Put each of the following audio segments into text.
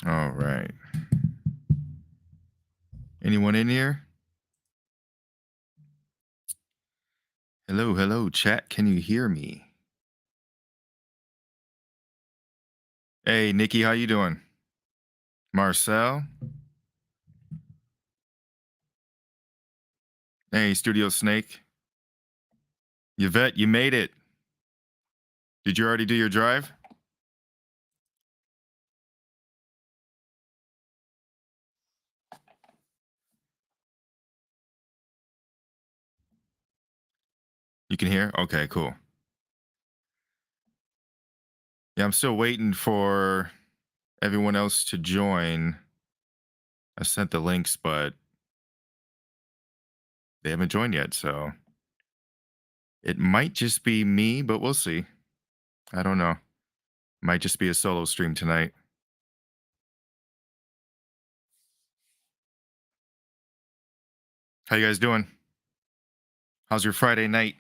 All right. Anyone in here? Hello, hello, chat. Can you hear me? Hey, Nikki, how you doing? Marcel? Hey, Studio Snake. Yvette, you made it. Did you already do your drive? You can hear? Okay, cool. Yeah, I'm still waiting for everyone else to join. I sent the links, but they haven't joined yet, so it might just be me, but we'll see. I don't know. Might just be a solo stream tonight. How you guys doing? How's your Friday night?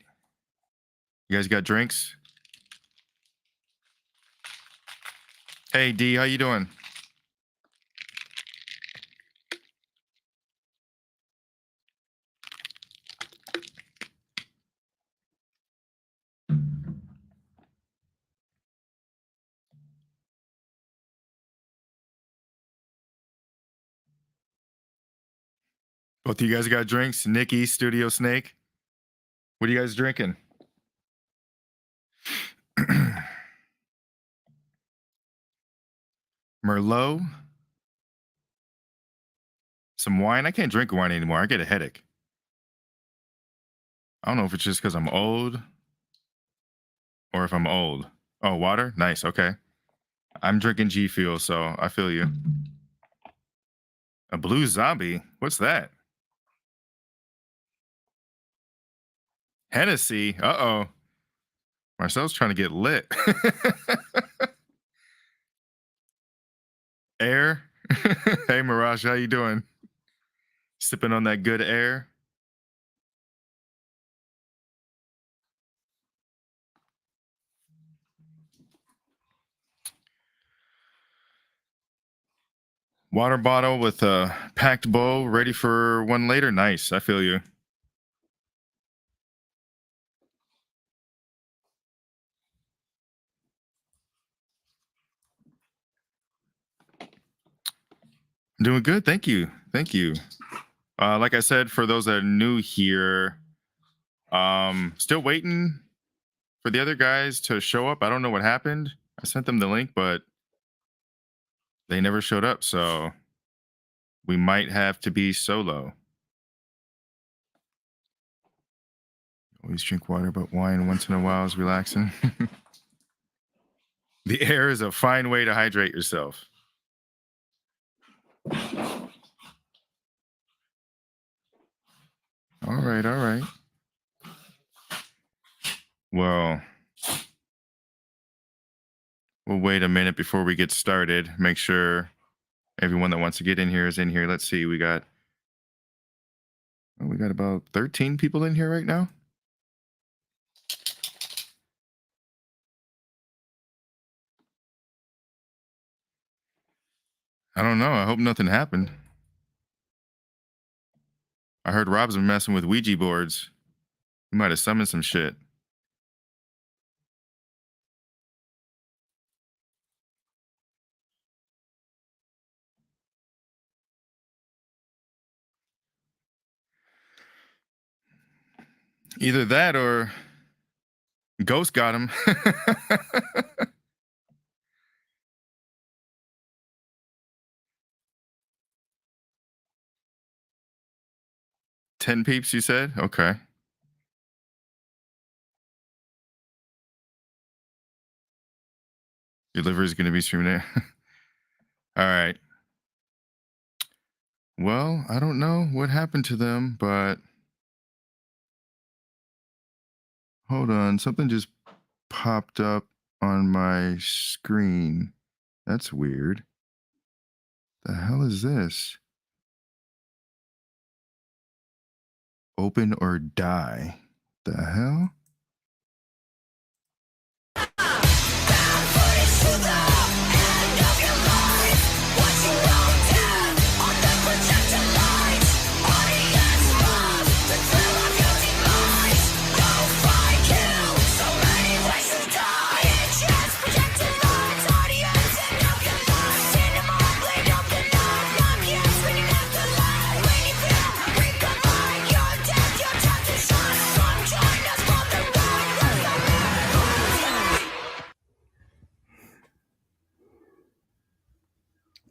You guys got drinks? Hey, D, how you doing? Both of you guys got drinks? Nikki, Studio Snake? What are you guys drinking? Merlot? Some wine? I can't drink wine anymore. I get a headache. I don't know if it's just because I'm old or if I'm old. Oh, water? Nice. Okay. I'm drinking G Fuel, so I feel you. A blue zombie? What's that? Hennessy? Uh-oh. Marcel's trying to get lit. Air? Hey, Mirage, how you doing? Sipping on that good air? Water bottle with a packed bowl, ready for one later. Nice. I feel you. I'm doing good. Thank you. Thank you. Like I said, for those that are new here, still waiting for the other guys to show up. I don't know what happened. I sent them the link, but they never showed up. So we might have to be solo. Always drink water, but wine once in a while is relaxing. The air is a fine way to hydrate yourself. All right, all right. Well, we'll wait a minute before we get started. Make sure everyone that wants to get in here is in here. Let's see. We got about 13 people in here right now. I don't know. I hope nothing happened. I heard Rob's been messing with Ouija boards. He might have summoned some shit. Either that or Ghost got him. 10 peeps, you said? Okay. Your liver is going to be streaming there. All right. Well, I don't know what happened to them, but hold on. Something just popped up on my screen. That's weird. The hell is this? Open or die. The hell?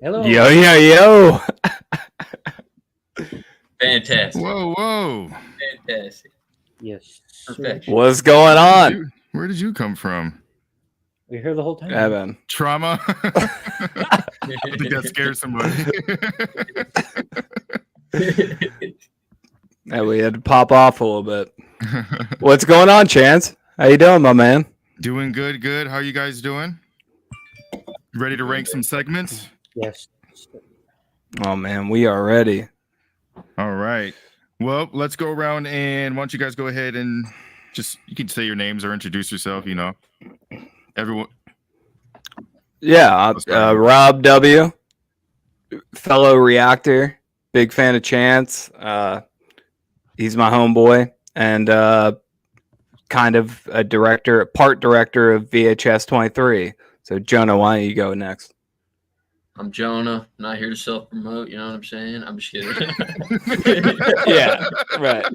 Hello. Yo. Fantastic. Whoa. Fantastic. Yes. Perfection. What's going on? Where did you come from? We're here the whole time. Evan. Trauma? I think that scared somebody. Yeah, we had to pop off a little bit. What's going on, Chance? How you doing, my man? Doing good. How are you guys doing? Ready to rank some segments? Yes. Oh, man, we are ready. All right. Well, let's go around and why don't you guys go ahead and you can say your names or introduce yourself, Everyone. Yeah, Rob W., fellow reactor, big fan of Chance. He's my homeboy and kind of part director of VHS 23. So, Jonah, why don't you go next? I'm Jonah, not here to self-promote, you know what I'm saying? I'm just kidding. Yeah, right.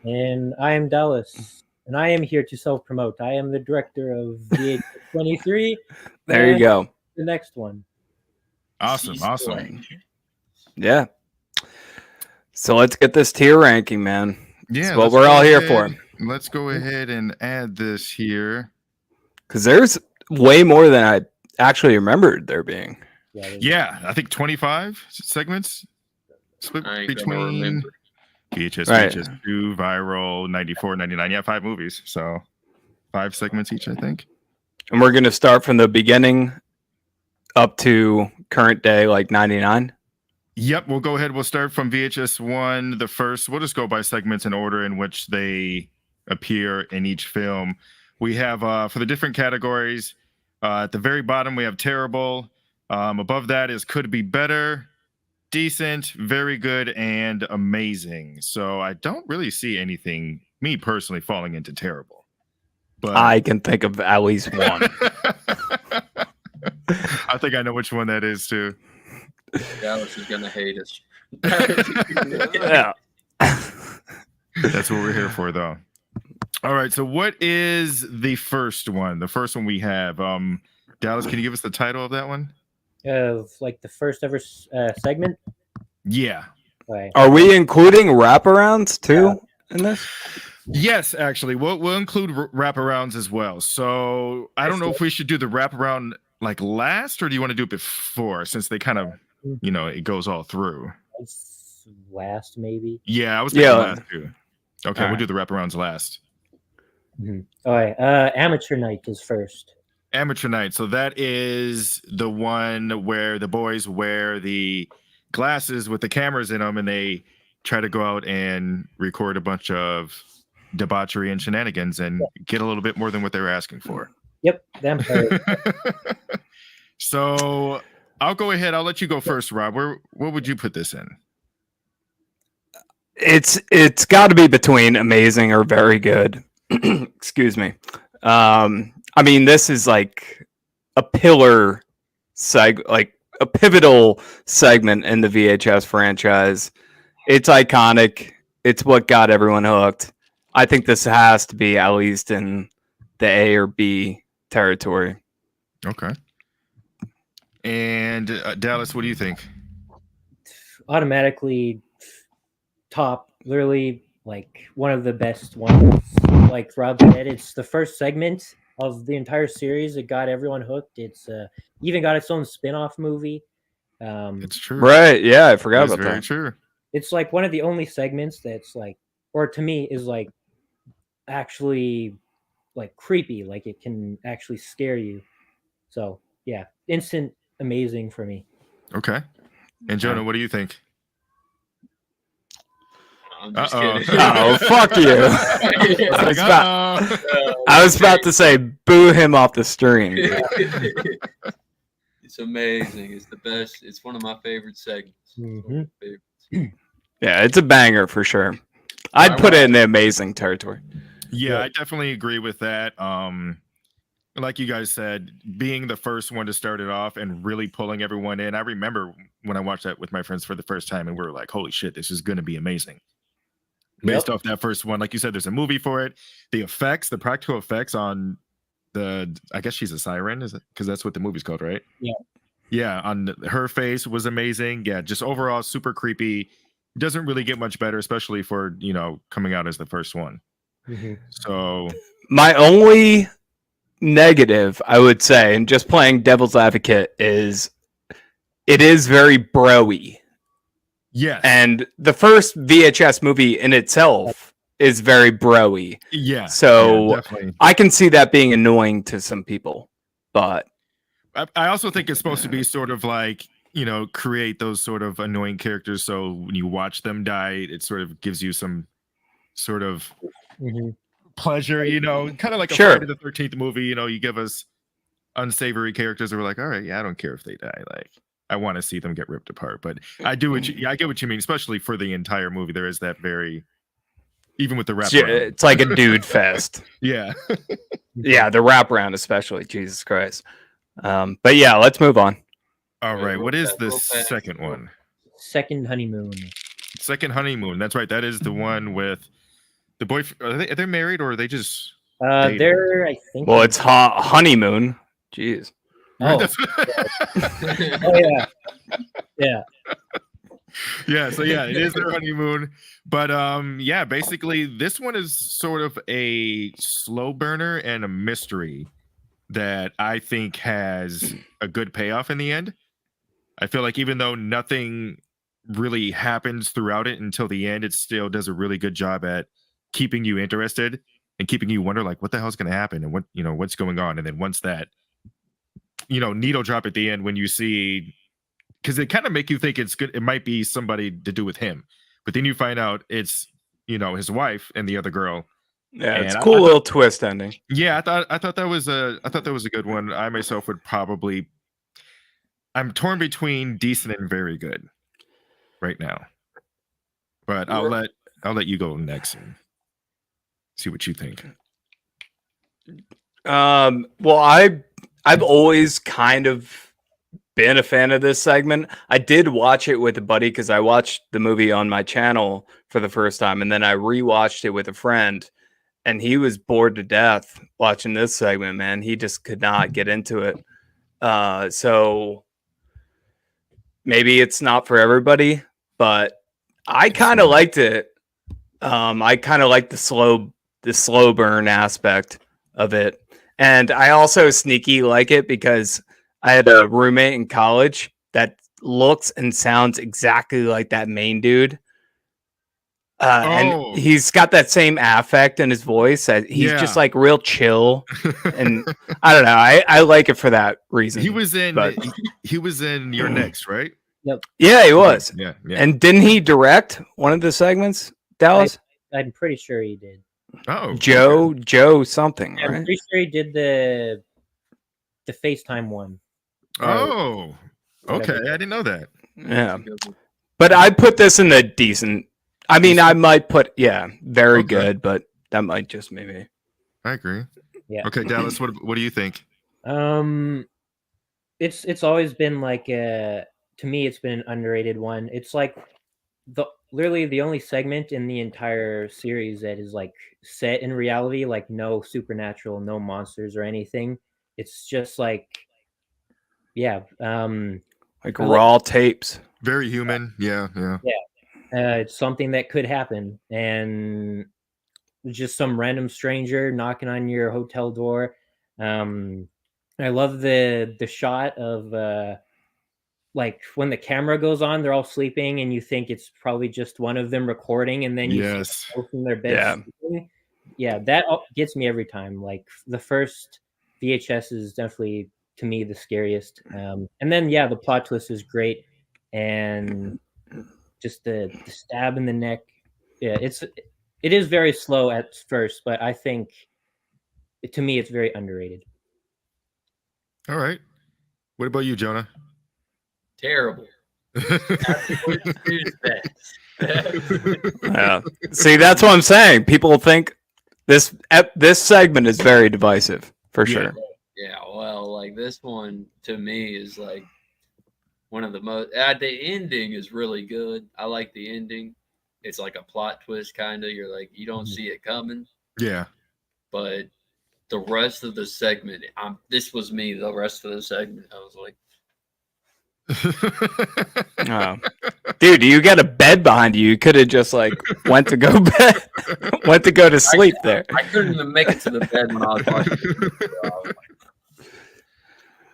And I am Dallas, and I am here to self-promote. I am the director of VH 23. There you go. The next one. Awesome. Yeah. So let's get this tier ranking, man. Yeah, that's what we're all here for. Let's go ahead and add this here. Because there's way more than I actually remembered there being. Yeah, I think 25 segments split between VHS, right. VHS 2, Viral, 94, 99. Yeah, 5 movies. So 5 segments each, I think. And we're going to start from the beginning up to current day, like 99. Yep, we'll go ahead. We'll start from VHS 1, the first. We'll just go by segments in order in which they appear in each film. We have, for the different categories, at the very bottom, we have terrible. Above that is could be better, decent, very good, and amazing. So I don't really see anything, me personally, falling into terrible. But I can think of at least one. I think I know which one that is, too. Dallas is going to hate us. Yeah. That's what we're here for, though. All right, so what is the first one? The first one we have. Dallas, can you give us the title of that one? Like the first ever segment? Yeah. Right. Are we including wraparounds too in this? Yes, actually. We'll include wraparounds as well. So I don't know if we should do the wraparound like last, or do you want to do it before, since they kind of, it goes all through? Last, maybe. Yeah, I was thinking last too. Okay, we'll do the wraparounds last. Mm-hmm. All right. Amateur night is first. Amateur night. So that is the one where the boys wear the glasses with the cameras in them and they try to go out and record a bunch of debauchery and shenanigans and get a little bit more than what they were asking for. Yep. So I'll go ahead. I'll let you go first, Rob. What would you put this in? It's got to be between amazing or very good. Excuse me. I mean, this is like a pillar like a pivotal segment in the VHS franchise. It's iconic. It's what got everyone hooked. I think this has to be at least in the A or B territory. Okay. And Dallas, what do you think? Automatically top, literally like one of the best ones. Like Rob said, it's the first segment of the entire series. It got everyone hooked. It's even got its own spin-off movie. It's true. Right. Yeah, I forgot about that. Very true. It's like one of the only segments that's like, or to me, is like actually like creepy. Like it can actually scare you. So yeah, instant amazing for me. Okay. And Jonah, what do you think? I'm just kidding. Oh, fuck you. I was about to say, boo him off the stream. It's amazing. It's the best. It's one of my favorite segments. Mm-hmm. Yeah, it's a banger for sure. I'd put it in the amazing territory. Yeah, I definitely agree with that. Like you guys said, being the first one to start it off and really pulling everyone in. I remember when I watched that with my friends for the first time and we were like, holy shit, this is going to be amazing. Based off that first one, like you said, there's a movie for it. The effects, the practical effects on I guess she's a siren, is it? Because that's what the movie's called, right? Yeah. Yeah, her face was amazing. Yeah, just overall super creepy. Doesn't really get much better, especially for coming out as the first one. Mhm. So My only negative, I would say, and just playing devil's advocate, is it is very bro-y. yes, And the first VHS movie in itself is very bro-y. yeah. So definitely. I can see that being annoying to some people. But I also think it's supposed to be sort of like create those sort of annoying characters. So when you watch them die, it sort of gives you some sort of Mhm. pleasure. Kind of like a Sure. Friday the 13th movie. You give us unsavory characters, and we're like, all right, yeah, I don't care if they die. Like, I want to see them get ripped apart. But I get what you mean, especially for the entire movie. There is that even with the wraparound. it's like a dude fest. Yeah. Yeah, the wraparound especially. Jesus Christ. But yeah, let's move on. All right. What is the Real fast. second one? Second honeymoon. Second honeymoon. That's right. That is the one with the boyfriend. Are they married or are they just? Dating. They're I think. Well, it's honeymoon. Jeez. Oh. Oh yeah. Yeah. Yeah, so yeah, it is their honeymoon. But yeah, basically this one is sort of a slow burner and a mystery that I think has a good payoff in the end. I feel like even though nothing really happens throughout it until the end, it still does a really good job at keeping you interested and keeping you wonder like what the hell's going to happen and what's going on. And then once that needle drop at the end when you see, because it kind of make you think it's good, it might be somebody to do with him, but then you find out it's his wife and the other girl. Yeah, it's a And cool I thought- little twist ending. Yeah, I thought that was a good one. I myself would probably, I'm torn between decent and very good right now, but I'll let you go next and see what you think. Well, I've always kind of been a fan of this segment. I did watch it with a buddy because I watched the movie on my channel for the first time, and then I rewatched it with a friend, and he was bored to death watching this segment. Man, he just could not get into it. So maybe it's not for everybody, but I kind of liked it. I kind of like the slow burn aspect of it. And I also sneaky like it because I had a roommate in college that looks and sounds exactly like that main dude. And he's got that same affect in his voice. He's just like real chill. And I don't know. I like it for that reason. He was in Your Next, right? Yep. Yeah, he was. Yeah. And didn't he direct one of the segments, Dallas? I'm pretty sure he did. Oh, Joe something, I'm right? pretty sure he did the FaceTime one. Oh, okay. I didn't know that. Yeah. But I put this in the decent. I mean, I might put very good, but that might just maybe. I agree. Yeah. Okay, Dallas, what do you think? It's always been like to me it's been an underrated one. It's like literally the only segment in the entire series that is like set in reality, like no supernatural, no monsters or anything. It's just like like raw tapes. Very human. Yeah. It's something that could happen, and just some random stranger knocking on your hotel door. I love the shot of like when the camera goes on, they're all sleeping, and you think it's probably just one of them recording, and then you see them both in their bed. Yeah, that gets me every time. Like the first VHS is definitely to me the scariest, and then the plot twist is great, and just the stab in the neck. Yeah, it is very slow at first, but I think to me it's very underrated. All right. What about you, Jonah? Terrible. Yeah. See, that's what I'm saying. People think this segment is very divisive for sure. Yeah, well, like this one to me is like one of the most. The ending is really good. I like the ending. It's like a plot twist, kind of. You're like, you don't see it coming. Yeah. But the rest of the segment, this was me. The rest of the segment, I was like, Oh. Dude, you got a bed behind you. You could have just like went to go to sleep there. I couldn't even make it to the bed when I was watching it.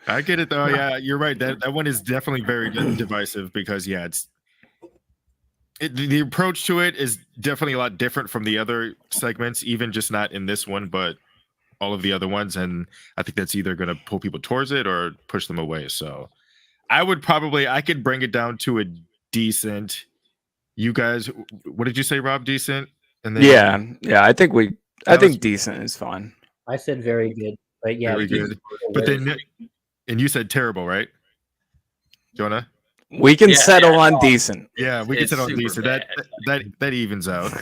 I get it though. Yeah, you're right. That one is definitely very divisive because the approach to it is definitely a lot different from the other segments, even just not in this one, but all of the other ones. And I think that's either going to pull people towards it or push them away. So I could bring it down to a decent. You guys, what did you say, Rob? Decent? And then I think decent is fine. I said very good, but yeah, very good. But then, and you said terrible, right, Jonah? We can settle on decent. Yeah, we can settle on decent. Bad. That evens out.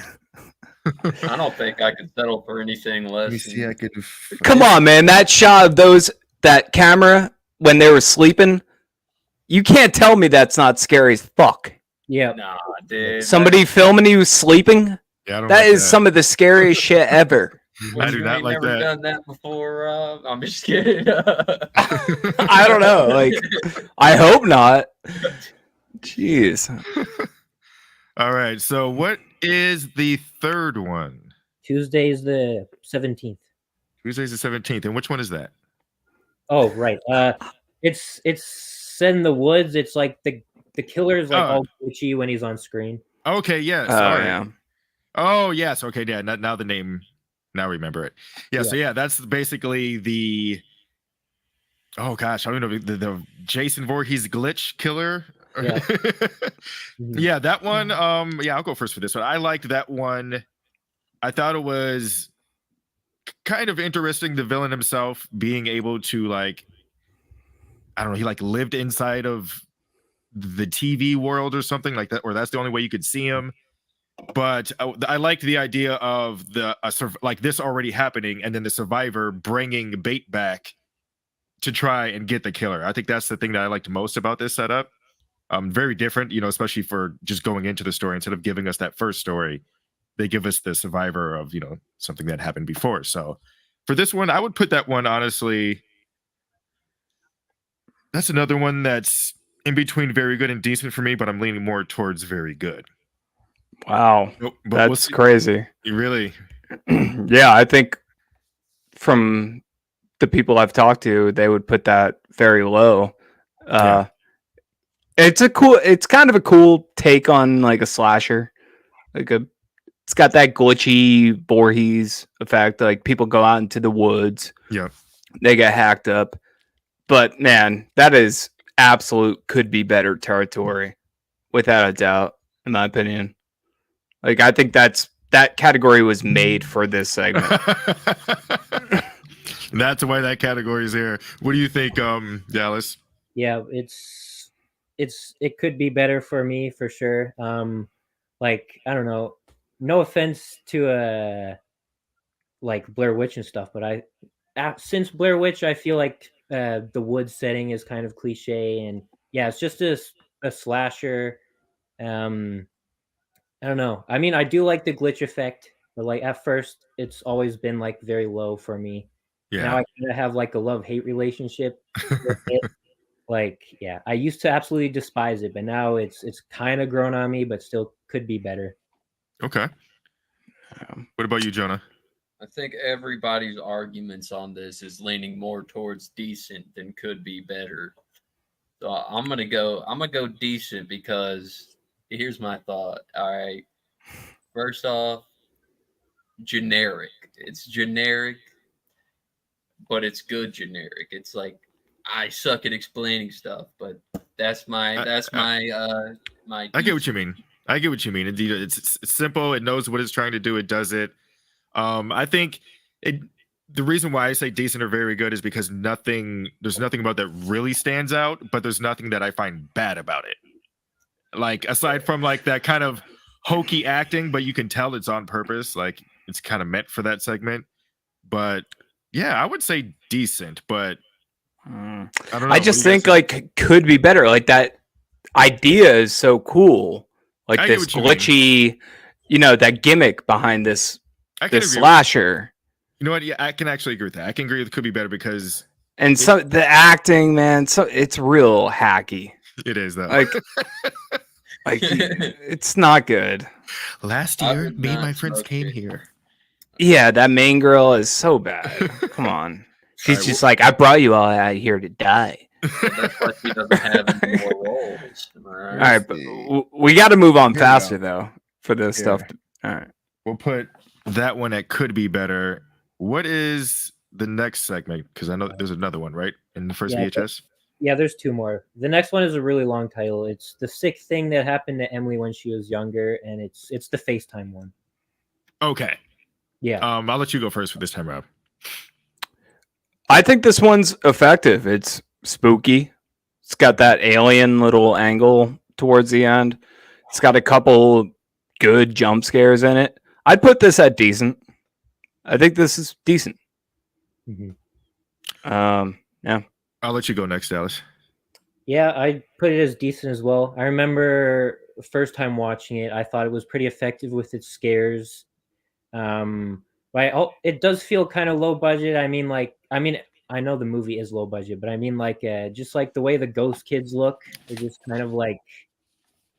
I don't think I could settle for anything less. Let me see. I could. Come on, man! That shot of that camera when they were sleeping, you can't tell me that's not scary as fuck. Yeah. Nah, dude. Somebody filming you sleeping? Yeah, I don't that like is some of the scariest shit ever. I do not like never that. Done that before. I'm just kidding. I don't know. Like, I hope not. Jeez. All right. So, what is the third one? Tuesday's the 17th. Tuesday's the 17th, and which one is that? Oh, right. It's set in the woods. It's like the killer's like all glitchy when he's on screen. Okay. Yes. Yeah. Oh, yes. Okay. Yeah. Now the name. Now remember it. Yeah. So yeah, that's basically the. Oh gosh, I don't know the Jason Voorhees glitch killer. Yeah. Yeah, that one. Yeah, I'll go first for this one. I liked that one. I thought it was kind of interesting. The villain himself being able to like, I don't know, he like lived inside of the TV world or something like that, or that's the only way you could see him. But I liked the idea of like this already happening, and then the survivor bringing bait back to try and get the killer. I think that's the thing that I liked most about this setup. Very different, especially for just going into the story instead of giving us that first story, they give us the survivor of something that happened before. So for this one, I would put that one honestly. That's another one that's in between very good and decent for me, but I'm leaning more towards very good. Wow, but that's crazy. Really? Yeah, I think from the people I've talked to, they would put that very low. Yeah. It's kind of a cool take on like a slasher. It's got that glitchy Voorhees effect. Like people go out into the woods. Yeah. They get hacked up. But man, that is absolute could be better territory, without a doubt, in my opinion. Like I think that category was made for this segment. That's why that category is there. What do you think, Dallas? Yeah, it could be better for me for sure. Like I don't know. No offense to like Blair Witch and stuff, but since Blair Witch, I feel like the woods setting is kind of cliche, and yeah, it's just a slasher. I don't know. I mean, I do like the glitch effect, but like at first, it's always been like very low for me. Yeah. Now I kind of have like a love-hate relationship with it. Like, yeah, I used to absolutely despise it, but now it's kind of grown on me, but still could be better. Okay. What about you, Jonah? I think everybody's arguments on this is leaning more towards decent than could be better. So I'm gonna go decent because here's my thought. All right. First off, generic. It's generic, but it's good generic. It's like I suck at explaining stuff, but that's my my. I get what you mean. It's simple. It knows what it's trying to do. It does it. I think the reason why I say decent or very good is because there's nothing about that really stands out, but there's nothing that I find bad about it. Like aside from like that kind of hokey acting, but you can tell it's on purpose. Like it's kind of meant for that segment. But yeah, I would say decent, but I don't know. I just think like could be better. Like that idea is so cool. Like this glitchy, that gimmick behind this slasher. You know what? Yeah, I can actually agree with that. I can agree it could be better because And so the acting, man, so it's real hacky. it is though. Like it's not good. Last I year, would me and not my friends smoke came it. here. Yeah, that main girl is so bad. Come on. She's Alright, just like, I brought you all out here to die. Well, that's why she doesn't have any more roles. Am I All right? right, but we got to move on Here we faster go. though for this Here. stuff. All right. We'll put that one that could be better. What is the next segment? Because I know there's another one, right? In the first Yeah, VHS? Yeah, there's two more. The next one is a really long title. It's the sick thing that happened to Emily when she was younger, and it's the FaceTime one. Okay. Yeah. I'll let you go first for this time, Rob. I think this one's effective. It's spooky. It's got that alien little angle towards the end. It's got a couple good jump scares in it. I'd put this at decent. I think this is decent. Mhm. Yeah. I'll let you go next, Dallas. Yeah, I put it as decent as well. I remember the first time watching it, I thought it was pretty effective with its scares. It does feel kind of low budget. I know the movie is low budget, but I mean, just like the way the ghost kids look, they're just kind of like,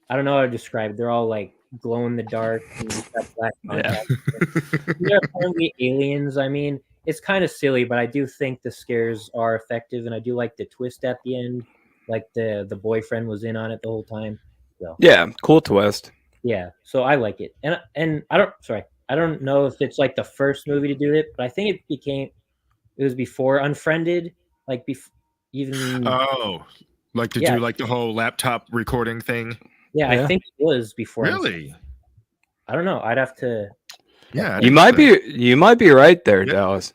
I don't know how to describe it. They're all like glow in the dark and just got black Yeah. contacts. They're apparently aliens. I mean, it's kind of silly, but I do think the scares are effective, and I do like the twist at the end. Like the boyfriend was in on it the whole time. So Yeah. Cool twist. yeah, so I like it, and I don't know if it's like the first movie to do it, but I think it was before Unfriended, like even Oh, like to Yeah. do like the whole laptop recording thing? yeah, I Yeah. think it was before. Really? I don't know. I'd have to. Yeah. I You didn't might know that. be right there, Yeah. Dallas.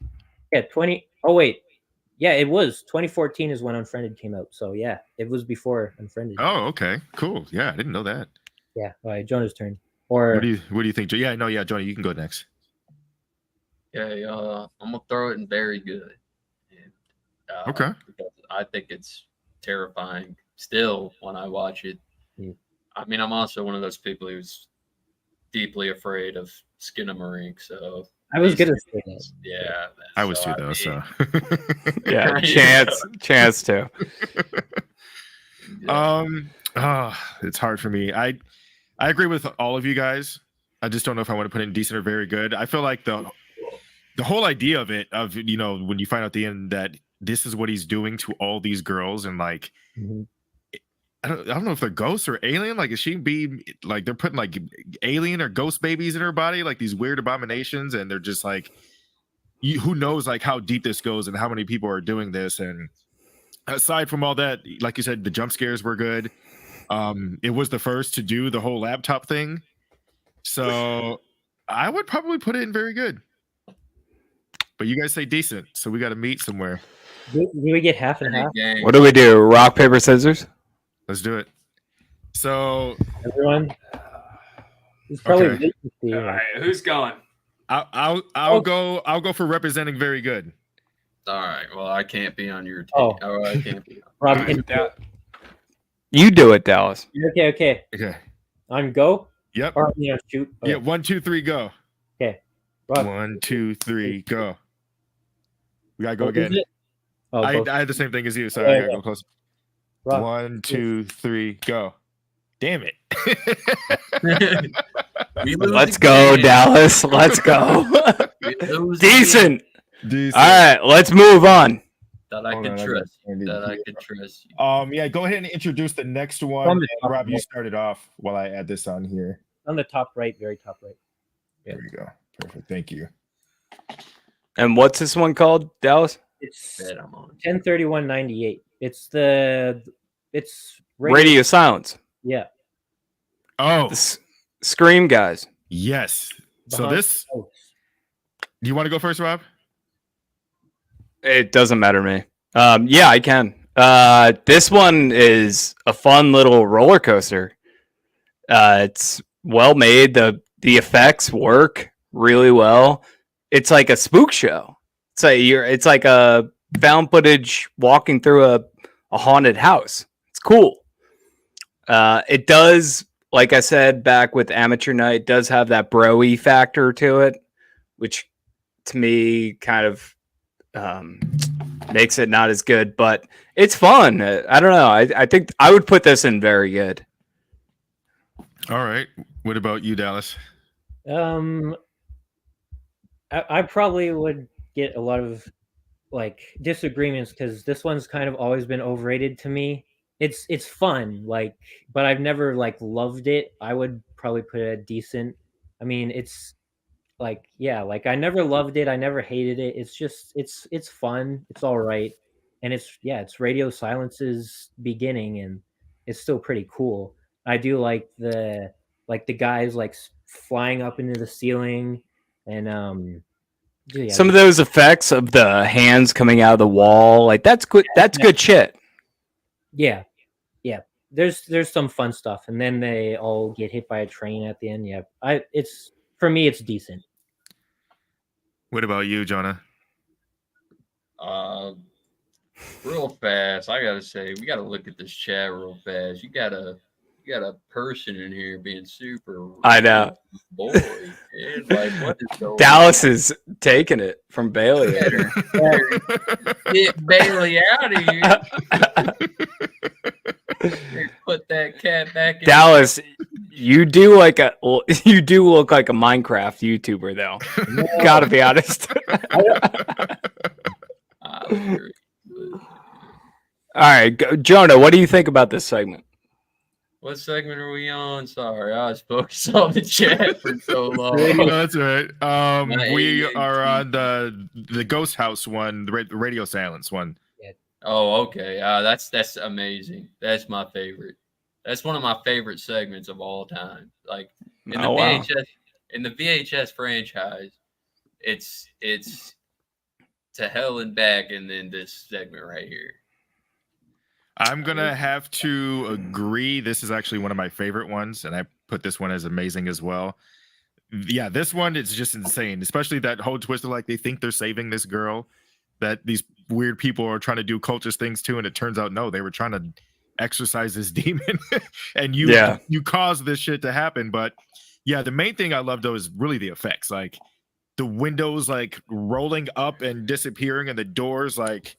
Yeah, 20. Oh wait, yeah, it was 2014 is when Unfriended came out. So yeah, it was before Unfriended. Oh, okay. Cool. Yeah, I didn't know that. Yeah, all right, Jonah's turn. Or What do you think? Yeah, no, yeah, Johnny, you can go next. Okay, I'm gonna throw it in very good. And, Okay. because I think it's terrifying still when I watch it. Mm. I mean, I'm also one of those people who's deeply afraid of Skinamarink. So I was gonna say that. yeah, I was too I though, mean, so Yeah. Yeah. Chance to. yeah. It's hard for me. I agree with all of you guys. I just don't know if I want to put it in decent or very good. I feel like the whole idea of it, of when you find out at the end that this is what he's doing to all these girls, and like Mhm. I don't know if they're ghosts or alien. Like, is she be like they're putting like alien or ghost babies in her body, like these weird abominations, and they're just like, who knows like how deep this goes and how many people are doing this. And aside from all that, like you said, the jump scares were good. It was the first to do the whole laptop thing, so I would probably put it in very good. But you guys say decent, so we got to meet somewhere. Do we get half and half? Gang. What do we do? Rock, paper, scissors? Let's do it. So Everyone. It's probably Okay. who's going? I'll go for representing very good. All right. Well, I can't be on your team. Oh. Oh, I can't be. Rob, Alright. You do it, Dallas. okay. Okay. On go Yep. or shoot. Yeah. 1, 2, 3, go. Okay. Rob, 1, 2, 3, go. We gotta go what is again. it? Oh, both. I had the same thing as you, so Yeah, I gotta yeah. go close. Rob, 1, 2, 3, go. Damn it. We lose Let's go, again. Dallas. Let's go. We lose Decent. Decent. All right, let's move on. That I Hold can on, I trust. gotta- That I can trust you. Yeah, go ahead and introduce the next one. From the top Rob, you right. started off while I add this on here. on the top right, very top right. There we go. Perfect. Thank you. And what's this one called, Dallas? It's Bet I'm on. 103198. It's Radio Silence. Yeah. Oh, The Scream guys. yes. So Behind this, the Post. do you want to go first, Rob? It doesn't matter to me. Yeah, I can. This one is a fun little roller coaster. It's well made. The effects work really well. It's like a spook show. It's like a found footage walking through a haunted house. It's cool. It does, like I said back with Amateur Night, does have that bro-y factor to it, which to me kind of makes it not as good, but it's fun. I don't know. I think I would put this in very good. All right. What about you, Dallas? I probably would get a lot of like disagreements because this one's kind of always been overrated to me. It's fun, like, but I've never like loved it. I would probably put it at decent. I mean, it's like, yeah, like I never loved it. I never hated it. It's just it's fun. It's all right, and it's Radio Silence's beginning, and it's still pretty cool. I do like the guys like flying up into the ceiling, and yeah, Some of those effects of the hands coming out of the wall, like that's good. That's good shit. yeah. There's some fun stuff, and then they all get hit by a train at the end. Yeah, it's for me, it's decent. What about you, Jonah? Real fast, I gotta say, we gotta look at this chat real fast. You got a person in here being super. I know. Boy, man, like what is going Dallas on? is taking it from Bailey. Get Bailey out of here. Put that cat back in. Dallas, you do look like a Minecraft YouTuber, though. Gotta be honest. All right, Jonah, what do you think about this segment? What segment are we on? Sorry, I was focused on the chat for so long. No, that's all right. We 88. are on the Ghost House one, the Radio Silence one. Oh, okay. That's amazing. That's my favorite. That's one of my favorite segments of all time. Like in the VHS franchise, it's to hell and back, and then this segment right here. I'm gonna have to agree. This is actually one of my favorite ones, and I put this one as amazing as well. Yeah, this one is just insane, especially that whole twist of like they think they're saving this girl that these weird people are trying to do cultist things to, and it turns out no, they were trying to exorcise this demon, and you caused this shit to happen. But yeah, the main thing I love though is really the effects, like the windows like rolling up and disappearing, and the doors like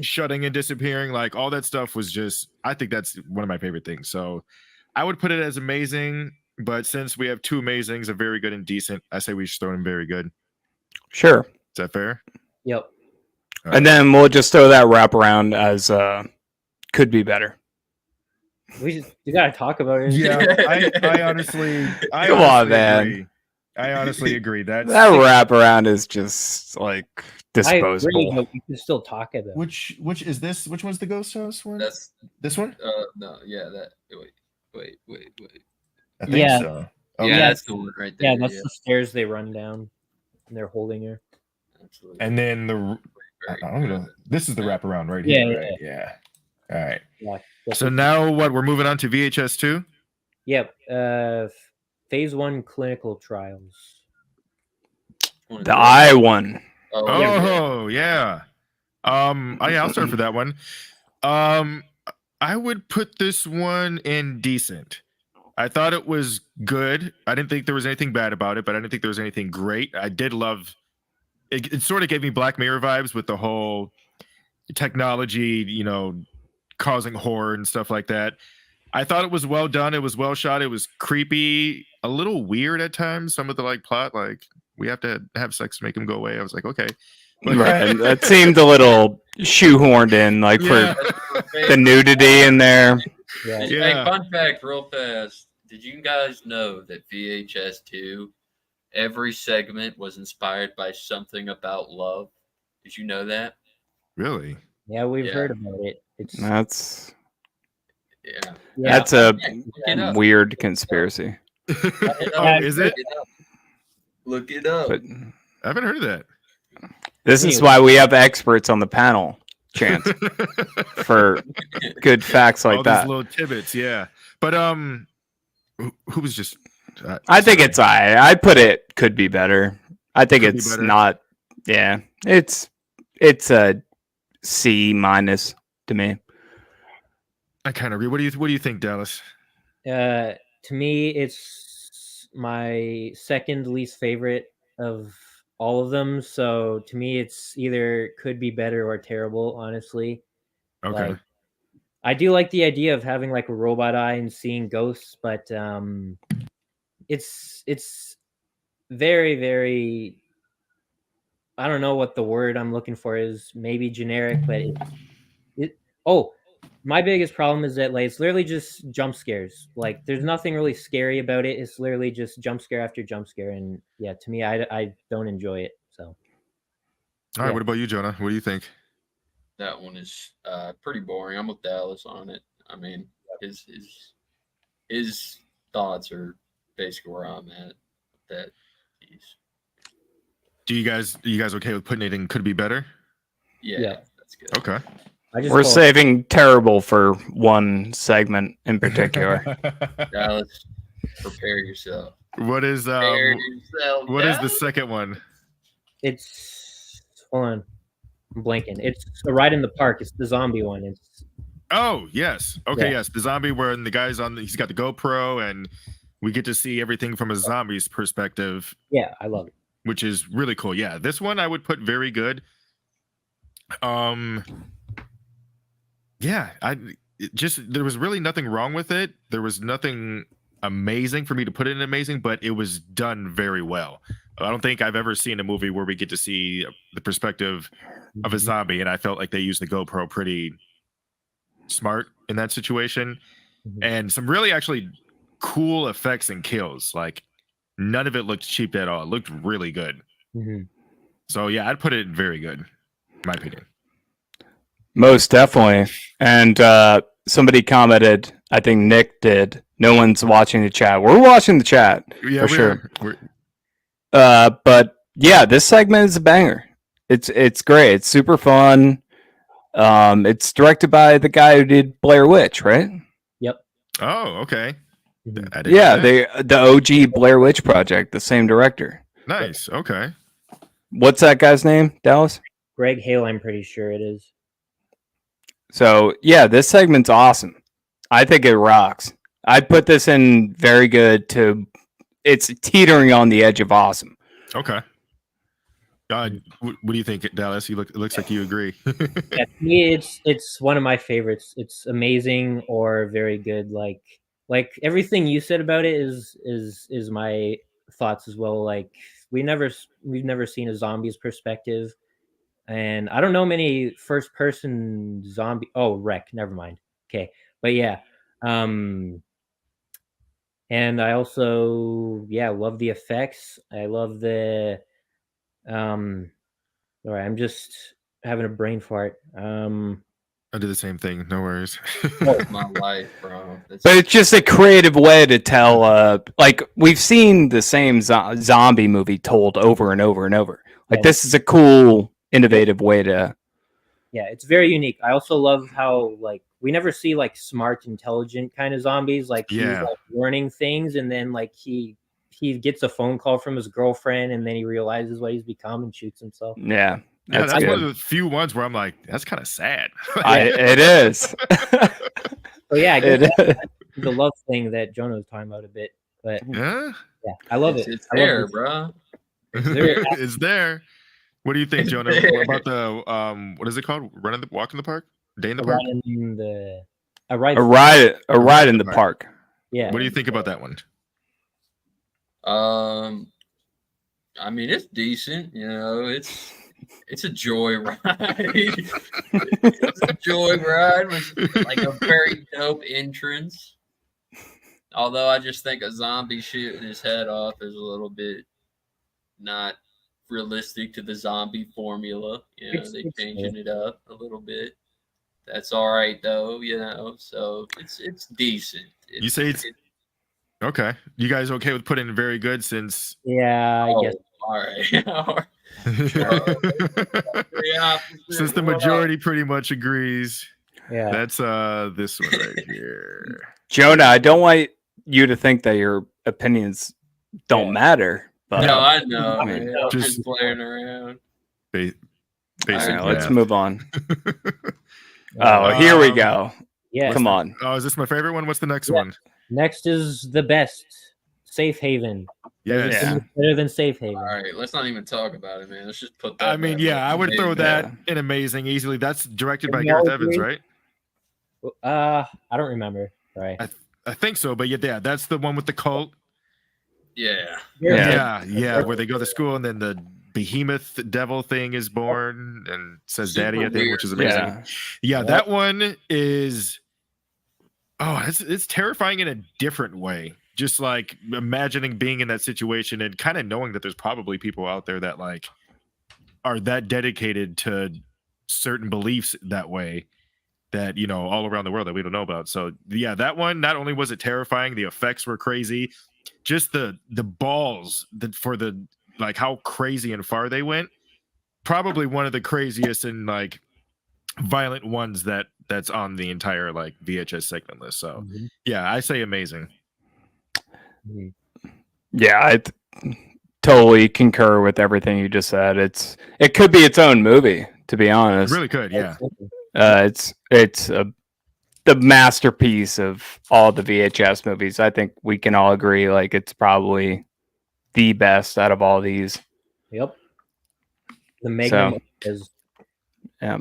shutting and disappearing, like all that stuff was just, I think that's one of my favorite things. So I would put it as amazing, but since we have two amazings, a very good and decent, I say we should throw in very good. Sure. Is that fair? Yep. And then we'll just throw that wraparound as could be better. We gotta talk about it. Yeah, I honestly Come on, man. agree. I honestly agree. That wraparound is just like disposable. I agree, but we can still talk about it. Which is this? Which one's the Ghost House one? That's this one. No, yeah, that. Wait. I think Yeah. so. Yeah, that's the one right there. Yeah, that's the stairs they run down, and they're holding her. Absolutely. And then this is the wraparound right Yeah, here. Right? Yeah. All right. Yeah. So now what? We're moving on to VHS 2. Yep. Phase 1 clinical trials. The I one. Oh yeah. I'll start for that one. I would put this one in decent. I thought it was good. I didn't think there was anything bad about it, but I didn't think there was anything great. I did love it. It sort of gave me Black Mirror vibes with the whole technology, causing horror and stuff like that. I thought it was well done. It was well shot. It was creepy, a little weird at times. Some of the plot, like we have to have sex to make him go away. I was like, okay. But, right. That seemed a little shoehorned in, like for the nudity in there. Yeah. Hey, fun fact, real fast. Did you guys know that VHS 2, every segment was inspired by something about love? Did you know that? Really? Yeah, we've heard about it. That's yeah. That's a weird conspiracy. Is it? Look it up. But I haven't heard of that. this is why we have experts on the panel, Chance, for good facts like all that. These little tidbits, yeah. But who was just? I think it's I put it could be better. I think it's not. Yeah, it's a C- to me. I kind of agree. What do you think, Dallas? To me, it's my second least favorite of all of them. So to me, it's either could be better or terrible. Honestly, Okay. like I do like the idea of having like a robot eye and seeing ghosts, but it's very very. I don't know what the word I'm looking for is. Maybe generic, but it. Oh, my biggest problem is that like it's literally just jump scares. Like there's nothing really scary about it. It's literally just jump scare after jump scare, and yeah, to me, I don't enjoy it. So All right. yeah. What about you, Jonah? What do you think? That one is pretty boring. I'm with Dallas on it. I mean, his thoughts are basically where I'm at. That piece. Are you guys okay with putting it in could be better? Yeah, Yeah. that's good. Okay. I just We're call it- saving terrible for one segment in particular. Dallas, prepare yourself. What is Prepare yourself. what is the Dallas. second one? It's hold on, I'm blanking. It's a ride in the park. It's the zombie one. It's Oh, yes. Okay, Yeah. yes. The zombie where the guy's he's got the GoPro and we get to see everything from a zombie's perspective, yeah, I love it. which is really cool. Yeah, this one I would put very good. Yeah, there was really nothing wrong with it. There was nothing amazing for me to put it in amazing, but it was done very well. I don't think I've ever seen a movie where we get to see the perspective of a zombie, and I felt like they used the GoPro pretty smart in that situation, Mhm. and some really actually cool effects and kills. Like none of it looked cheap at all. It looked really good. Mhm. So yeah, I'd put it very good, in my opinion. Most definitely. And somebody commented, I think Nick did. No one's watching the chat. We're watching the chat Yeah, for sure. we're But yeah, this segment is a banger. It's great. It's super fun. It's directed by the guy who did Blair Witch, right? Yep. Oh, okay. Mhm. I didn't Yeah, know that. the OG Blair Witch project, the same director. Nice. Okay. What's that guy's name, Dallas? Greg Hale, I'm pretty sure it is. So yeah, this segment's awesome. I think it rocks. I'd put this in very good to. It's teetering on the edge of awesome. Okay. What do you think, Dallas? It looks like you agree. Yeah, to me, it's one of my favorites. It's amazing or very good. Like everything you said about it is my thoughts as well. Like we've never seen a zombie's perspective, and I don't know many first person zombie. Oh, Wreck. Never mind. Okay, but yeah, and I also love the effects. I love the All right, I'm just having a brain fart. I did the same thing. No worries. That's my life, bro. But it's just a creative way to tell. Like we've seen the same zombie movie told over and over and over. Like Yeah. this is a cool, innovative way to. Yeah, it's very unique. I also love how like we never see like smart, intelligent kind of zombies. Like he's Yeah. like learning things, and then like he gets a phone call from his girlfriend, and then he realizes what he's become and shoots himself. Yeah, Yeah, that's good. one of the few ones where I'm like, that's kind of sad. It is. So yeah, I guess It is. that's the love thing that Jonah was talking about a bit. But Yeah, yeah, I love it. It's I love there, this. bro. there. it's there. What do you think, It's Jonah? there. What about the what is it called? Walk in the park? Day in the A park? ride in the a ride. A ride in the park. Yeah. What do you think about that one? I mean, it's decent. You know, it's a joy ride. It's a joy ride with like a very dope entrance. Although I just think a zombie shooting his head off is a little bit not realistic to the zombie formula. You know, they It's changing it up a little bit. That's all right though, you know. So it's decent. You say it's okay. You guys okay with putting in very good since Yeah, I guess. all right. All right. Yeah, since the majority pretty much agrees. Yeah. That's this one right here. Jonah, I don't want you to think that your opinions don't matter. But No, I know. I mean, Man. I'm just- just playing around. Basic all right, let's math. move on. Oh, here we go. Yeah. Come on. Oh, is this my favorite one? What's the next Yeah. one? Next is the best Safe Haven. Yes. Yeah. Better than Safe Haven. All right, let's not even talk about it, man. Let's just put that. I mean, back yeah, up. I would throw Amazing. that Yeah. in amazing easily. That's directed by Can we all Gareth Evans, agree? right? I don't remember. Right. I think so, but yeah, that's the one with the cult. Yeah. Yeah, where they go to school and then the behemoth devil thing is born and says Super daddy, I think, weird. which is amazing. Yeah. Yeah, Yep. that one is it's terrifying in a different way. Just like imagining being in that situation and kind of knowing that there's probably people out there that like are that dedicated to certain beliefs that way that all around the world that we don't know about. So yeah, that one, not only was it terrifying, the effects were crazy, just the balls that for the like how crazy and far they went. Probably one of the craziest and like violent ones that's on the entire like VHS segment list. So Mhm. yeah, I say amazing. Mhm. Yeah, I totally concur with everything you just said. It could be its own movie, to be It honest. really could, yeah. It's the masterpiece of all the VHS movies. I think we can all agree, like it's probably the best out of all these. Yep. The Magnum is. Yeah.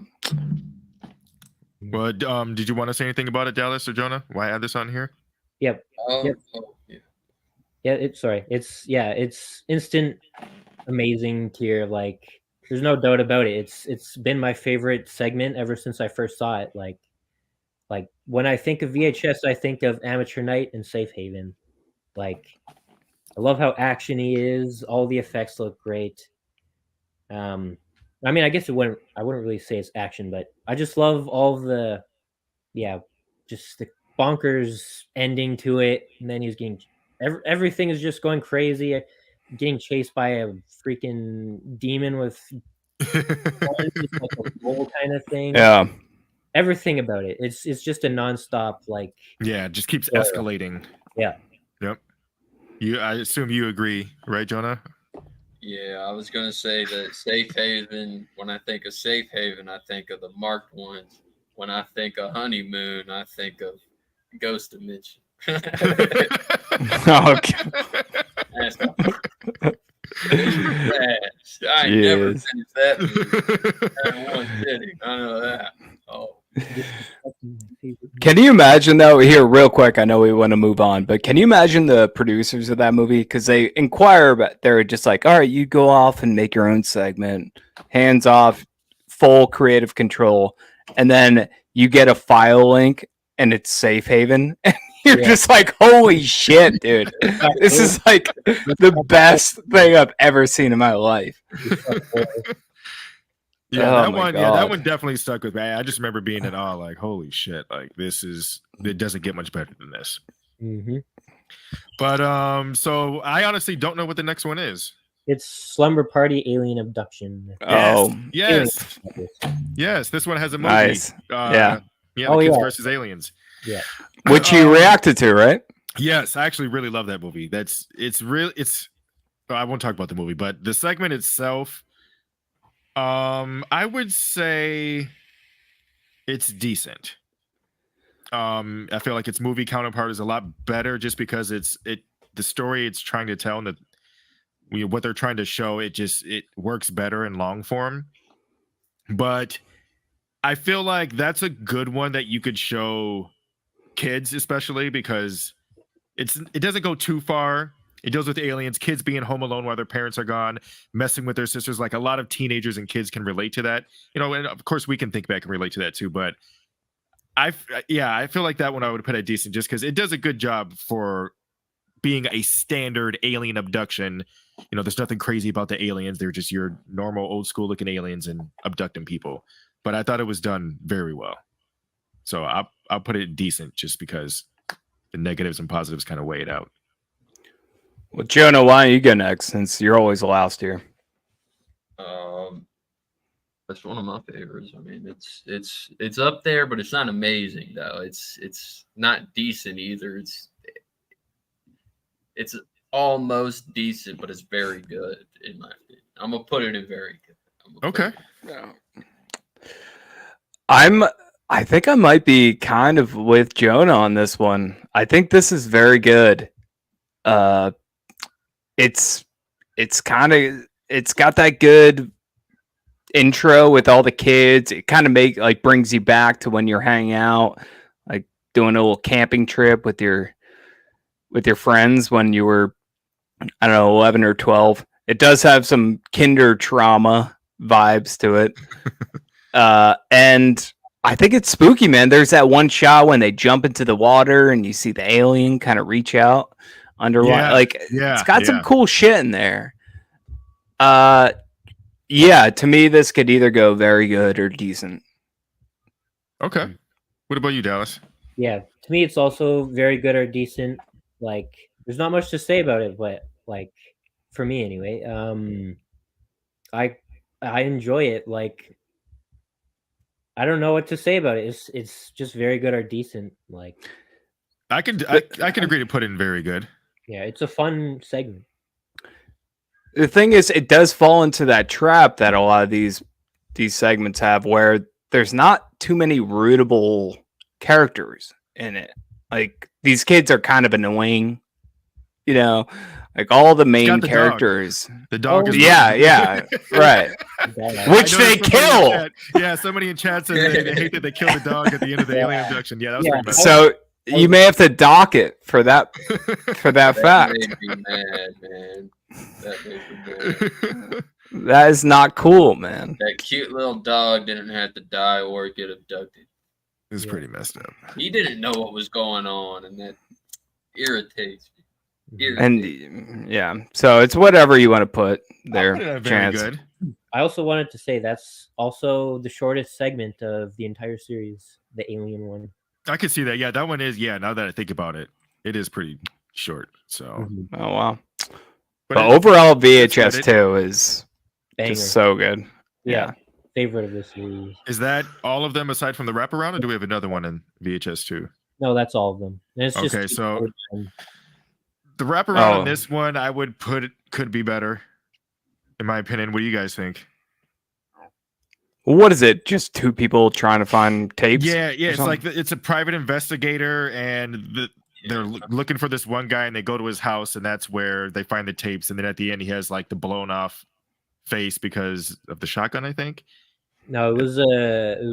But did you want to say anything about it, Dallas or Jonah? Why add this on here? Yep. Yep. Yeah. Yeah. It's instant amazing tier. Like, there's no doubt about it. It's been my favorite segment ever since I first saw it. Like when I think of VHS, I think of Amateur Night and Safe Haven. Like, I love how actiony is. All the effects look great. I mean, I guess I wouldn't really say it's action, but I just love all the, just the bonkers ending to it. And then he's getting everything is just going crazy. Getting chased by a freaking demon with horns, like a bull kind of thing. Yeah. Everything about it. It's just a nonstop like. Yeah, it just keeps Yeah. escalating. Yeah. Yep. I assume you agree, right, Jonah? Yeah, I was gonna say that Safe Haven. When I think of Safe Haven, I think of the marked ones. When I think of honeymoon, I think of Ghost Dimension. Okay. That's trash. I ain't never Jeez. finished that movie. Not one sitting. I know that. Oh, Can you imagine though? Here, real quick. I know we want to move on, but can you imagine the producers of that movie? Because they inquire about, they're just like, all right, you go off and make your own segment, hands off, full creative control, and then you get a file link and it's Safe Haven. And you're Yeah. just like, holy shit, dude! This is like the best thing I've ever seen in my life. Yeah, Oh that my one. God. Yeah, that one definitely stuck with me. I just remember being in awe, like, holy shit! Like, it doesn't get much better than this. Mm-hmm. But so I honestly don't know what the next one is. It's Slumber Party Alien Abduction. Oh, Yes. This one has a movie. nice. Yeah, Oh, the Kids yeah. versus Aliens. Yeah. Which you reacted to, right? Yes, I actually really love that movie. I won't talk about the movie, but the segment itself, I would say it's decent. I feel like its movie counterpart is a lot better just because the story it's trying to tell and what they're trying to show, it works better in long form. But I feel like that's a good one that you could show kids, especially because it doesn't go too far. It deals with aliens, kids being home alone while their parents are gone, messing with their sisters. Like a lot of teenagers and kids can relate to that, and of course we can think back and relate to that too. But I feel like that one I would put at decent just because it does a good job for being a standard alien abduction. There's nothing crazy about the aliens. They're just your normal old school looking aliens and abducting people. But I thought it was done very well. So I'll put it decent just because the negatives and positives kind of weigh it out. Well, Jonah, why don't you go next since you're always the last here? that's one of my favorites. I mean, it's up there, but it's not amazing though. It's not decent either. It's almost decent, but it's very good in my opinion. I'm gonna put it in very good. Okay. I think I might be kind of with Jonah on this one. I think this is very good. it's got that good intro with all the kids. It kind of brings you back to when you're hanging out, like doing a little camping trip with your friends when you were, I don't know, 11 or 12. It does have some kinder trauma vibes to it. And I think it's spooky, man. There's that one shot when they jump into the water and you see the alien kind of reach out underwater. It's got some cool shit in there. Yeah, to me, this could either go very good or decent. Okay. What about you, Dallas? Yeah, to me, it's also very good or decent. Like, there's not much to say about it, but like, for me anyway, I enjoy it. Like, I don't know what to say about it. It's just very good or decent. Like, I can agree to put in very good. yeah, it's a fun segment. The thing is, it does fall into that trap that a lot of these segments have, where there's not too many rootable characters in it. Like, these kids are kind of annoying, you know. Like, all the main characters. The dog is yeah, right. Which they kill. Somebody in chat said they hate that they kill the dog at the end of the alien abduction. Yeah, that was pretty bad. So you may have to dock it for that fact. Made me mad, man. That made me mad. That is not cool, man. That cute little dog didn't have to die or get abducted. It was pretty messed up. He didn't know what was going on, and that irritates me. And yeah, so it's whatever you want to put there. Very good. I also wanted to say that's also the shortest segment of the entire series, the alien one. I could see that. Yeah, that one is. Yeah, now that I think about it, it is pretty short. So. Oh wow. But overall, VHS 2 is Banger. just so good. Yeah. Favorite of the series. Is that all of them aside from the wraparound, or do we have another one in VHS 2? No, that's all of them. And it's Okay, just so the wraparound on this one, I would put it could be better, in my opinion. What do you guys think? What is it? Just two people trying to find tapes? Yeah. It's like it's a private investigator, and they're looking for this one guy, and they go to his house, and that's where they find the tapes. And then at the end, he has like the blown off face because of the shotgun, I think. No, it was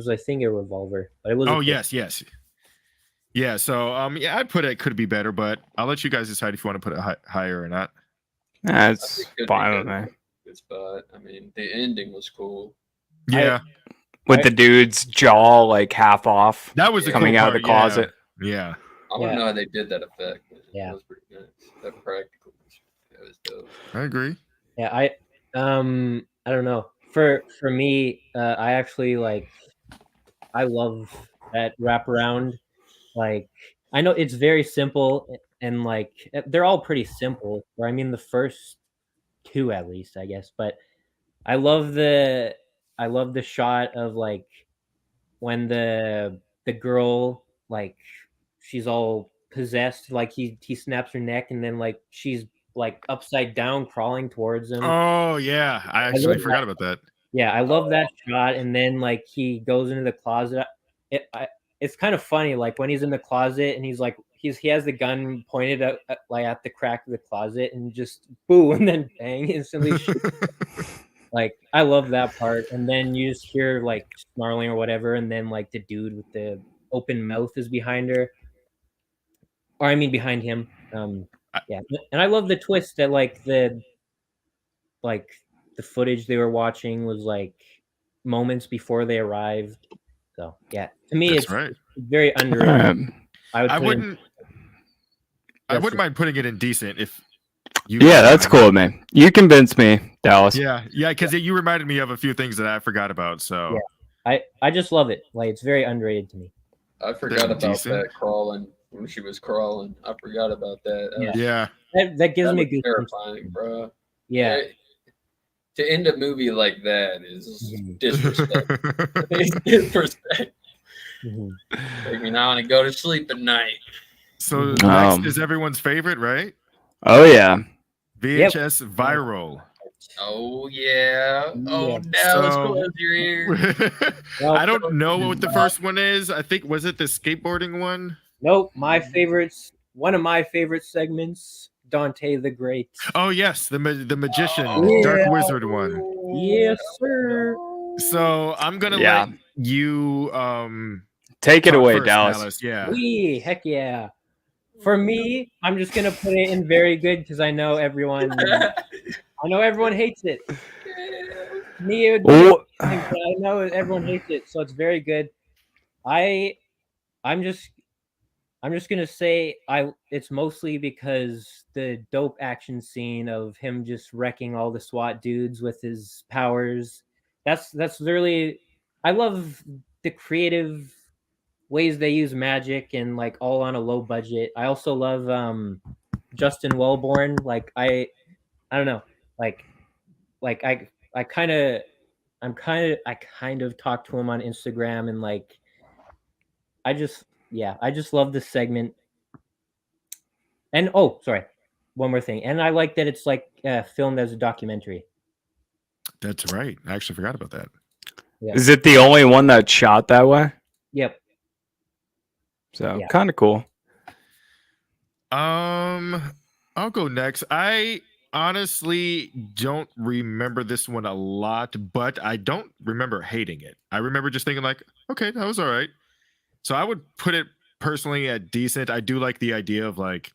I think a revolver. But it was yes. Yeah, so I'd put it could be better, but I'll let you guys decide if you want to put it higher or not. That's fine with me. Good spot. I mean, the ending was cool. Yeah. With the dude's jaw like half off. That was coming out of the closet. Yeah. I want to know how they did that effect. Yeah. It was pretty nice. That practical. That was dope. I agree. Yeah, I don't know. For me, I actually I love that wraparound. Like, I know it's very simple, and like they're all pretty simple. Or I mean, the first two at least, I guess. But I love the shot of like when the girl, like, she's all possessed, like he snaps her neck, and then like she's like upside down crawling towards him. Oh yeah, I actually forgot about that. Yeah, I love that shot. And then like he goes into the closet. It's kind of funny, like when he's in the closet and he's like he has the gun pointed at the crack of the closet, and just boo, and then bang, instantly shoots. Like, I love that part. And then you just hear like snarling or whatever, and then like the dude with the open mouth is behind her, or I mean behind him. Yeah, and I love the twist that like the footage they were watching was like moments before they arrived. So yeah, to me, it's very underrated. I wouldn't mind putting it in decent if you. Yeah, that's cool, man. You convinced me, Dallas. Yeah, because you reminded me of a few things that I forgot about. So yeah, I just love it. Like, it's very underrated to me. I forgot about that crawling when she was crawling. I forgot about that. Yeah. That gives me good terrifying, bro. Yeah. To end a movie like that is disrespect. It's disrespect. Make me not want to go to sleep at night. So next is everyone's favorite, right? Oh yeah. VHS viral. Oh yeah. Oh no, let's close your ear. I don't know what the first one is. I think, was it the skateboarding one? Nope. One of my favorite segments, Dante the Great. Oh yes, the magician, Oh, dark yeah. wizard one. Yes, sir. So I'm gonna Yeah. let you Take it talk away, first, Dallas. Yeah. Heck yeah. For me, I'm just gonna put it in very good because I know everyone hates it. Me, it would be Oh, amazing, but I know everyone hates it, so it's very good. I'm just gonna say it's mostly because the dope action scene of him just wrecking all the SWAT dudes with his powers. That's literally, I love the creative ways they use magic and like all on a low budget. I also love Justin Wellborn. Like I don't know, like I kind of talked to him on Instagram and like I just love this segment. And oh, sorry, one more thing. And I like that it's like filmed as a documentary. That's right. I actually forgot about that. Yeah. is it the only one that's shot that way? Yep. So Yeah. kind of cool. I'll go next. I honestly don't remember this one a lot, but I don't remember hating it. I remember just thinking like, okay, that was all right. So I would put it personally at decent. I do like the idea of like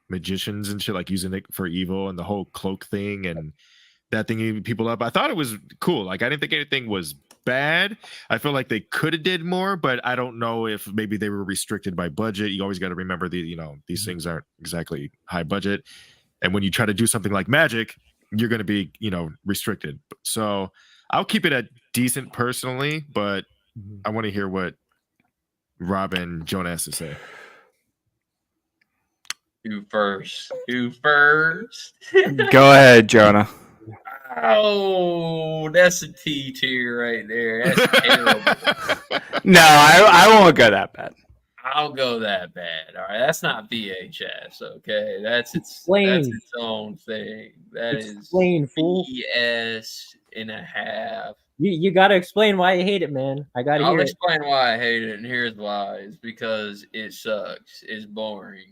magicians and shit, like using it for evil and the whole cloak thing and that thing eating people up. I thought it was cool. Like I didn't think anything was bad. I feel like they could have did more, but I don't know if maybe they were restricted by budget. You always got to remember these things aren't exactly high budget. And when you try to do something like magic, you're going to be, restricted. So I'll keep it at decent personally, but I want to hear what Rob and Jonah has to say. Who first? Who first? Go ahead, Jonah. Oh, that's a T tier right there. That's terrible. No, I won't go that bad. I'll go that bad. All right, that's not VHS. Okay, that's its own thing. That Explain, is fool. BS and a half. You got to explain why you hate it, man. I got to I'll hear it. explain why I hate it, and here's why. It's because it sucks. It's boring.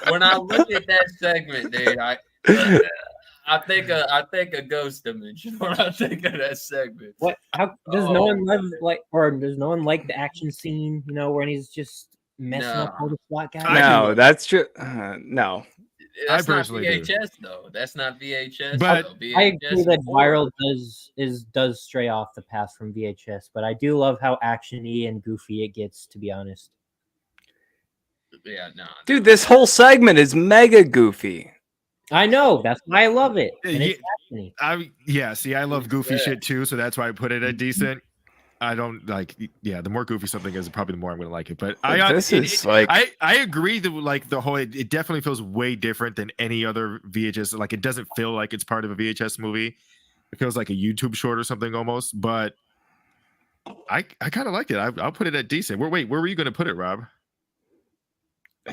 When I look at that segment, dude, I think a ghost dimension when I think of that segment. What? How does no one does no one like the action scene? When he's just messing up all the SWAT guys. No, that's just no. That's I not personally VHS though. That's not VHS. But though. VHS I agree that before. viral does stray off the path from VHS, but I do love how actiony and goofy it gets. To be honest, Yeah, no, Dude, this whole segment is mega goofy. I know that's why I love it. And it's actiony. See, I love goofy shit too, so that's why I put it at decent. I don't like, the more goofy something is, probably the more I'm gonna like it. But I agree that like the whole, it definitely feels way different than any other VHS. Like it doesn't feel like it's part of a VHS movie. It feels like a YouTube short or something almost. But I kind of liked it. I'll put it at decent. Where were you gonna put it, Rob?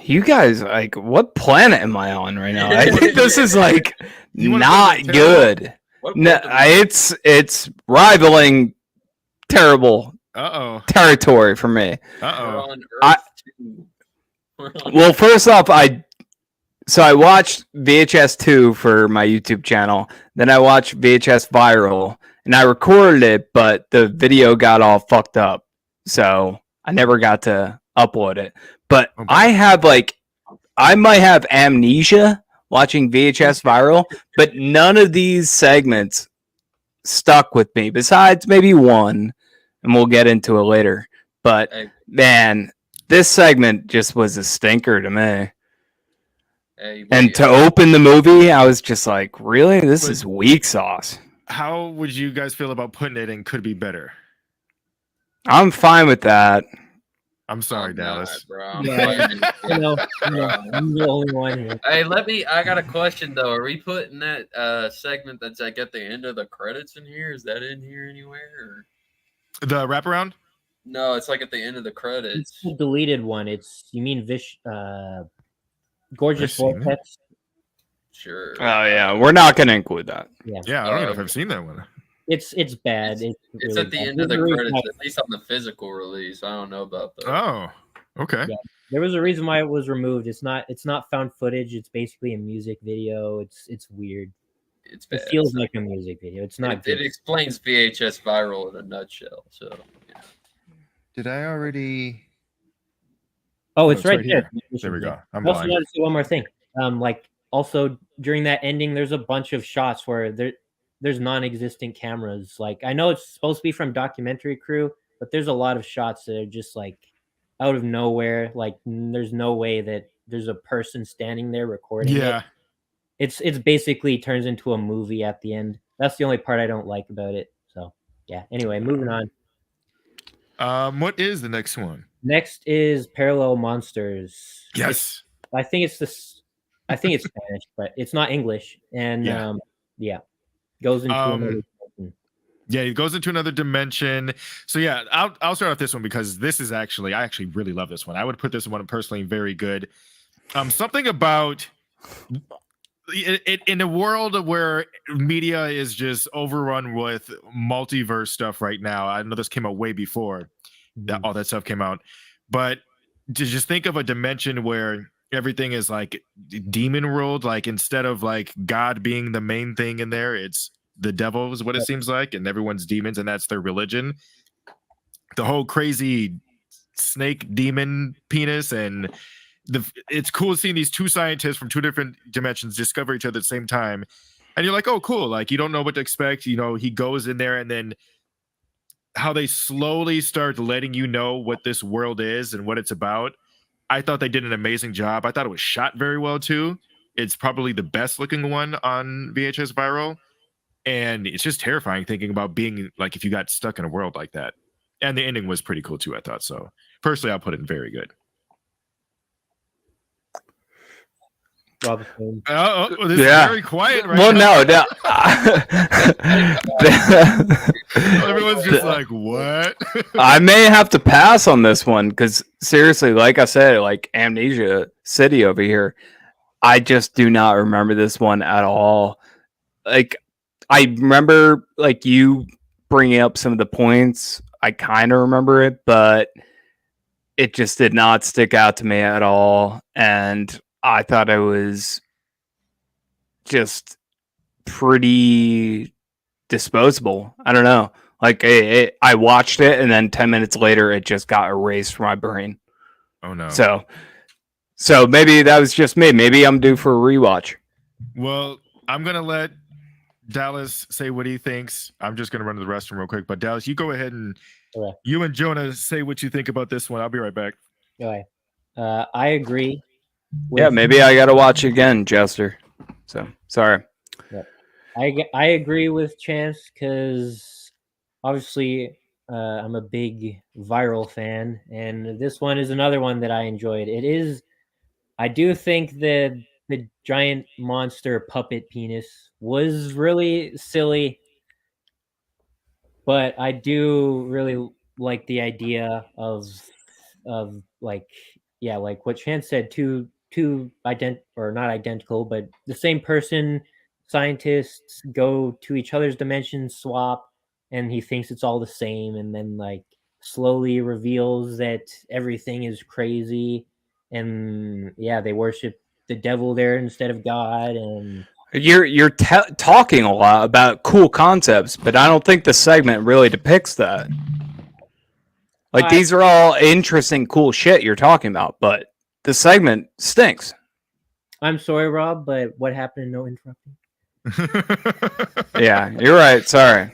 You guys, like, what planet am I on right now? I think this is like wanna not put it at good. No, it's rivaling terrible territory for me. We're on I- Earth 2. We're on Well, first off, I watched VHS 2 for my YouTube channel. Then I watched VHS Viral, and I recorded it, but the video got all fucked up, so I never got to upload it. But I might have amnesia watching VHS Viral, but none of these segments stuck with me. Besides maybe one, and we'll get into it later. But man, this segment just was a stinker to me. And to open the movie, I was just like, really? This is weak sauce. How would you guys feel about putting it in could be better? I'm fine with that. I'm sorry, I'm Dallas. not, bro. Yeah, I'm the only one here. Hey, I got a question though. Are we putting that segment that's like at the end of the credits in here? Is that in here anywhere? Or? The wraparound? No, it's like at the end of the credits. It's the deleted one. You mean Gorgeous Vortex? Sure. Oh yeah, we're not gonna include that. Yeah, I don't know if I've seen that one. It's bad. It's really at the bad. end of the credits, at least on the physical release. I don't know about the. Oh, okay. Yeah. There was a reason why it was removed. It's not found footage. It's basically a music video. It's weird. It's bad. It feels like a music video. It's not It good. explains VHS viral in a nutshell. So yeah. Did I already? Oh, it's it's right right there. here. There we go. I'm I also blind. wanted to say one more thing. Like also during that ending, there's a bunch of shots where there's non-existent cameras. Like I know it's supposed to be from documentary crew, but there's a lot of shots that are just like out of nowhere. Like there's no way that there's a person standing there recording Yeah. it. It's basically turns into a movie at the end. That's the only part I don't like about it. So yeah. Anyway, moving on. What is the next one? Next is Parallel Monsters. Yes. I think it's this. I think it's Spanish, but it's not English. And Yeah. goes into another dimension. Yeah, it goes into another dimension. So yeah, I'll start off this one because this is actually I actually really love this one. I would put this one personally very good. Something about in a world where media is just overrun with multiverse stuff right now. I know this came out way before that all that stuff came out, but to just think of a dimension where everything is like demon world, like instead of like God being the main thing in there, it's the devil is what it seems like, and everyone's demons, and that's their religion. The whole crazy snake demon penis, and it's cool seeing these two scientists from two different dimensions discover each other at the same time, and you're like, oh, cool. Like you don't know what to expect. You know, he goes in there, and then how they slowly start letting you know what this world is and what it's about. I thought they did an amazing job. I thought it was shot very well too. It's probably the best looking one on VHS Viral. And it's just terrifying thinking about being like if you got stuck in a world like that. And the ending was pretty cool too, I thought. So personally, I'll put it in very good. This is very quiet right now. Everyone's just like, what? I may have to pass on this one because seriously, like I said, like Amnesia City over here, I just do not remember this one at all. Like, I remember like you bringing up some of the points. I kind of remember it, but it just did not stick out to me at all. And I thought it was just pretty disposable. I don't know. Like I watched it, and then 10 minutes later, it just got erased from my brain. Oh no! So maybe that was just me. Maybe I'm due for a rewatch. Well, I'm gonna let Dallas say what he thinks. I'm just gonna run to the restroom real quick. But Dallas, you go ahead and you and Jonah say what you think about this one. I'll be right back. Okay. I agree. Yeah, maybe I gotta watch again, Jester. So sorry. Yeah. I agree with Chance because obviously I'm a big Viral fan, and this one is another one that I enjoyed. I do think that the giant monster puppet penis was really silly, but I do really like the idea of like what Chance said, two not identical, but the same person. Scientists go to each other's dimensions, swap, and he thinks it's all the same, and then like slowly reveals that everything is crazy, and they worship the devil there instead of God. And you're talking a lot about cool concepts, but I don't think the segment really depicts that. Like these are all interesting, cool shit you're talking about, but the segment stinks. I'm sorry, Rob, but what happened? No interrupting. Yeah, you're right. Sorry.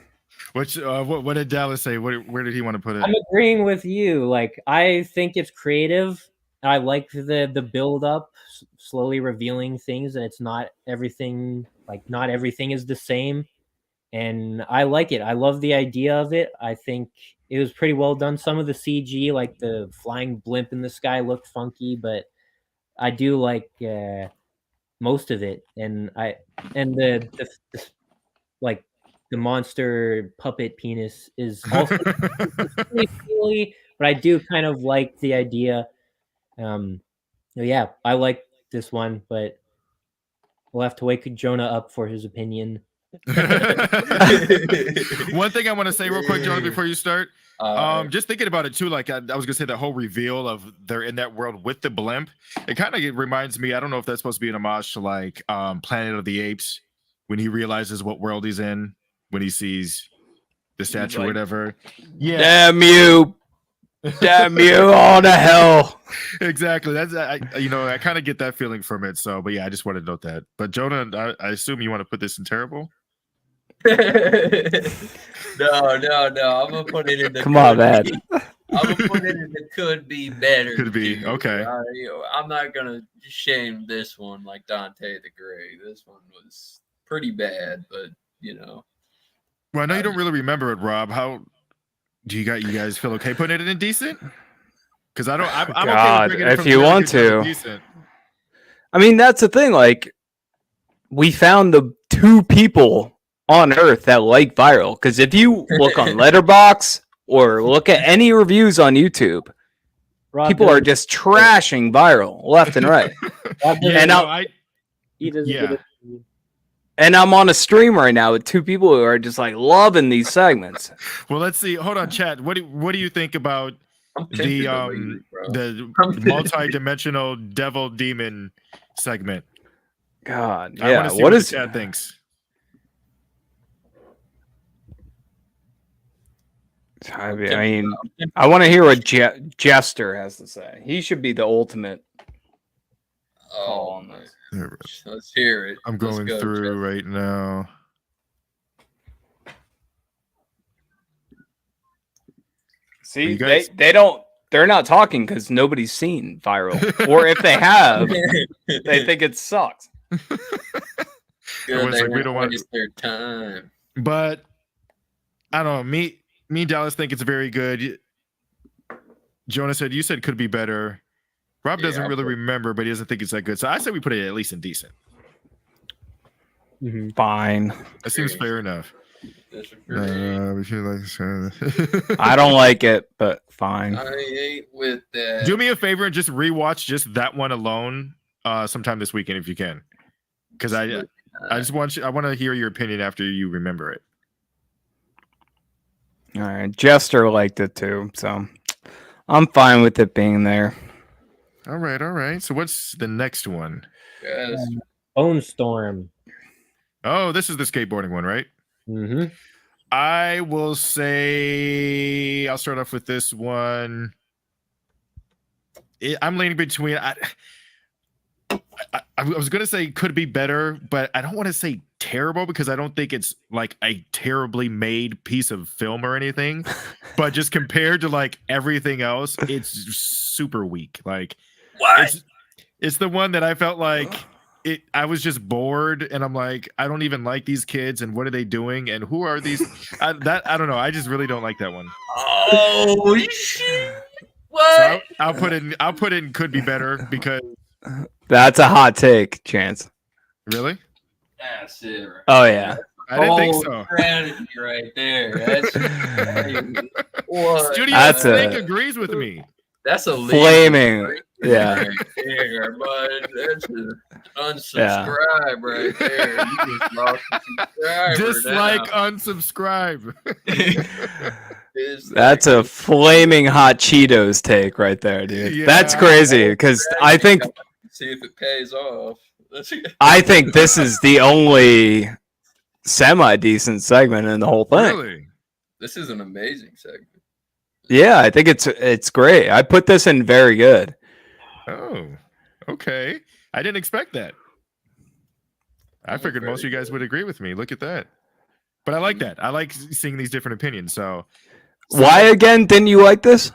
What did Dallas say? Where did he want to put it? I'm agreeing with you. Like, I think it's creative. I like the build up, slowly revealing things, and it's not everything. Like, not everything is the same, and I like it. I love the idea of it. I think it was pretty well done. Some of the CG, like the flying blimp in the sky, looked funky, but I do like most of it, and the like the monster puppet penis is also really silly, but I do kind of like the idea. I like this one, but we'll have to wake Jonah up for his opinion. One thing I want to say real quick, Jonah, before you start. Just thinking about it too, like I was gonna say, the whole reveal of they're in that world with the blimp. It kind of reminds me. I don't know if that's supposed to be an homage to like Planet of the Apes, when he realizes what world he's in when he sees the statue or whatever. Yeah, damn you all to hell. Exactly. That's I kind of get that feeling from it. So, but yeah, I just wanted to note that. But Jonah, I assume you want to put this in terrible. No. I'm gonna put it in the. Come on, man. I'm gonna put it in the could be better. Could be okay. I'm not gonna shame this one like Dante the Gray. This one was pretty bad, but Well, I know you don't really remember it, Rob. How do you guys feel okay putting it in decent? Because I'm God, okay with it if from you very want good to. Decent. I mean, that's the thing. Like, we found the 2 people on Earth that like viral. Because if you look on Letterboxd or look at any reviews on YouTube, people are just trashing viral left and right. He doesn't Yeah. get it. And I'm on a stream right now with 2 people who are just like loving these segments. Well, let's see. Hold on, chat. What do you think about I'm tempted the to leave, bro. the I'm tempted. multi-dimensional devil demon segment? God, I yeah. want to see What what is the chat thinks. I mean, I want to hear what Jester has to say. He should be the ultimate call on this. Let's hear it. I'm Let's going go, through Jeff. right now. See, You guys- they're not talking because nobody's seen viral. Or if they have, they think it sucks. Good, Everyone's they like, we won't don't want- waste their time. But I don't know. Me and Dallas think it's very good. Jonah said you said could be better. Rob Yeah, doesn't I'll really put- remember, but he doesn't think it's that good. So I say we put it at least in decent. Mhm. Fine. That seems fair enough. Disagree. We feel like I don't like it, but fine. I ain't with that. Do me a favor and just rewatch just that one alone sometime this weekend if you can. Because I just want to hear your opinion after you remember it. All right. Jester liked it too, so I'm fine with it being there. All right. So what's the next one? Yes. Bone Storm. Oh, this is the skateboarding one, right? Mm-hmm. I will say I'll start off with this one. I'm leaning between. I was gonna say could be better, but I don't want to say terrible because I don't think it's like a terribly made piece of film or anything. But just compared to like everything else, it's super weak. Like What? It's the one that I felt like I was just bored, and I'm like, I don't even like these kids, and what are they doing, and who are these? I don't know. I just really don't like that one. Oh shit! What? So I'll put in could be better because That's a hot take, Chance. really That's it. Right? Oh yeah. I didn't think Whole so. strategy right there. That's what? Studio That's Snake a- agrees with me. That's a lead Flaming. right Yeah. there, bud. That's an unsubscribe right there. You just lost a subscriber. Dislike, now. unsubscribe. That's a flaming hot Cheetos take right there, dude. Yeah. That's crazy because I think See if it pays off. this is the only semi decent segment in the whole thing. Really? This is an amazing segment. Yeah, I think it's great. I put this in very good. Oh, okay. I didn't expect that. I figured most of you guys would agree with me. Look at that. But I like that. I like seeing these different opinions. So Why again didn't you like this?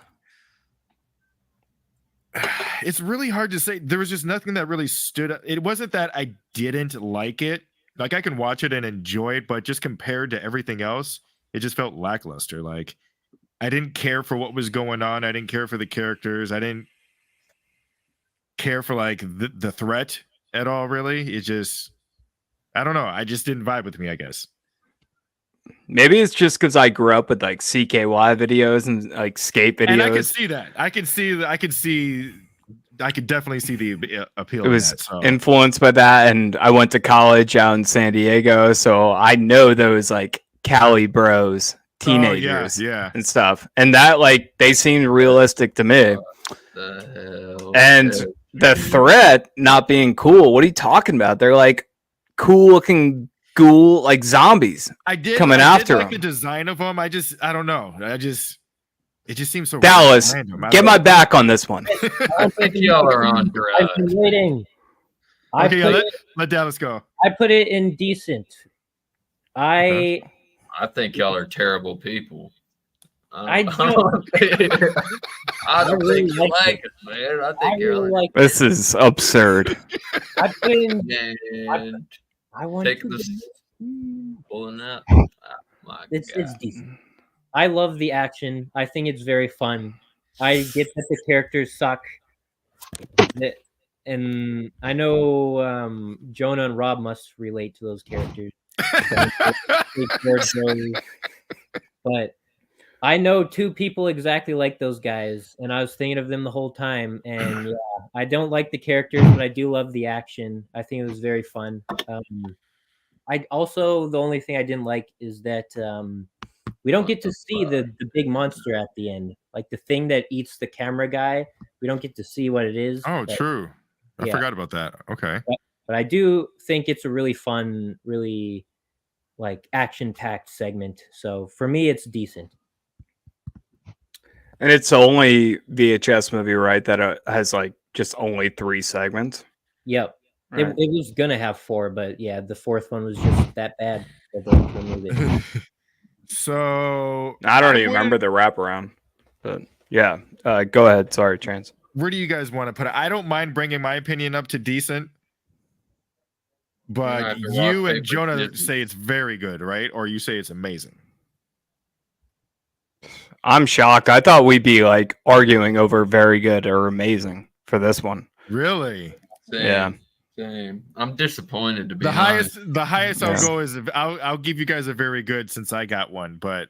it's really hard to say. There was just nothing that really stood up. It wasn't that I didn't like it. Like I can watch it and enjoy it, but just compared to everything else, it just felt lackluster. Like I didn't care for what was going on. I didn't care for the characters. I didn't care for like the threat at all, really. It just, I don't know. I just didn't vibe with me, I guess. Maybe it's just because I grew up with like CKY videos and like skate videos. And I can see that. I can see I could definitely see the appeal. It in was that, so. influenced by that, and I went to college out in San Diego, so I know those like Cali bros, teenagers, yeah. and stuff, and that like they seemed realistic to me. The hell? And the threat not being cool. What are you talking about? They're like cool looking ghoul, like zombies. I did coming I did after like the him. design of them. I don't know. It just seems so Dallas, random. I get don't my know. back on this one. I think y'all are on I've drugs. been waiting. Okay, yeah, let Dallas go. I put it in decent. Okay. I think y'all are terrible people. I I don't- don't really think you like like it, man. I I think you're really like, like. This is absurd. I put in. man, I want take to. this pulling out. Oh, my It's God. decent. I love the action. I think it's very fun. I get that the characters suck. And I know Jonah and Rob must relate to those characters. But I know two people exactly like those guys, and I was thinking of them the whole time. And yeah, I don't like the characters, but I do love the action. I think it was very fun. I also, the only thing I didn't like is that we don't get to see the big monster at the end, like the thing that eats the camera guy. We don't get to see what it is. Oh, but, true. I yeah. forgot about that. Okay. But I do think it's a really fun, really like action-packed segment. So for me, it's decent. And it's the only VHS movie, right, that has like just only 3 segments. Yep. Right. It was gonna have 4, but yeah, the 4th one was just that bad. That they had to remove it. So I don't even remember the wraparound, but yeah. Go ahead. Sorry, Chance. Where do you guys want to put it? I don't mind bringing my opinion up to decent, but Alright, you rock, and paper, Jonah scissors. say it's very good, right? Or you say it's amazing. I'm shocked. I thought we'd be like arguing over very good or amazing for this one. Really? Same, Yeah. Same. I'm disappointed to be The honest. highest I'll Yeah. go is I'll give you guys a very good since I got one, but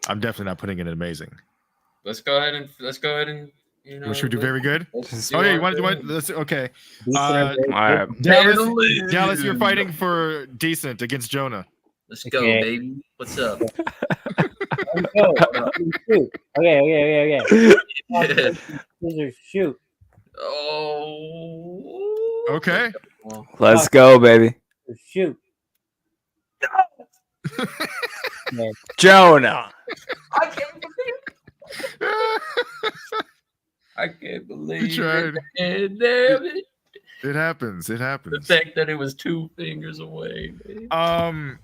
I'm definitely not putting it in amazing. Let's go ahead and you know. Should we do very good? let's do Oh yeah, our you want thing. let's okay. Decent or very good? All right. Dallas, you're fighting for decent against Jonah. Let's go, Okay. baby. What's up? Go. Shoot. Okay. Scissors, shoot. Oh. Okay. Well, Let's go, baby. Shoot. Man, Jonah. I can't believe tried. it. Damn it. It happens. It The happens. fact that it was 2 fingers away, man.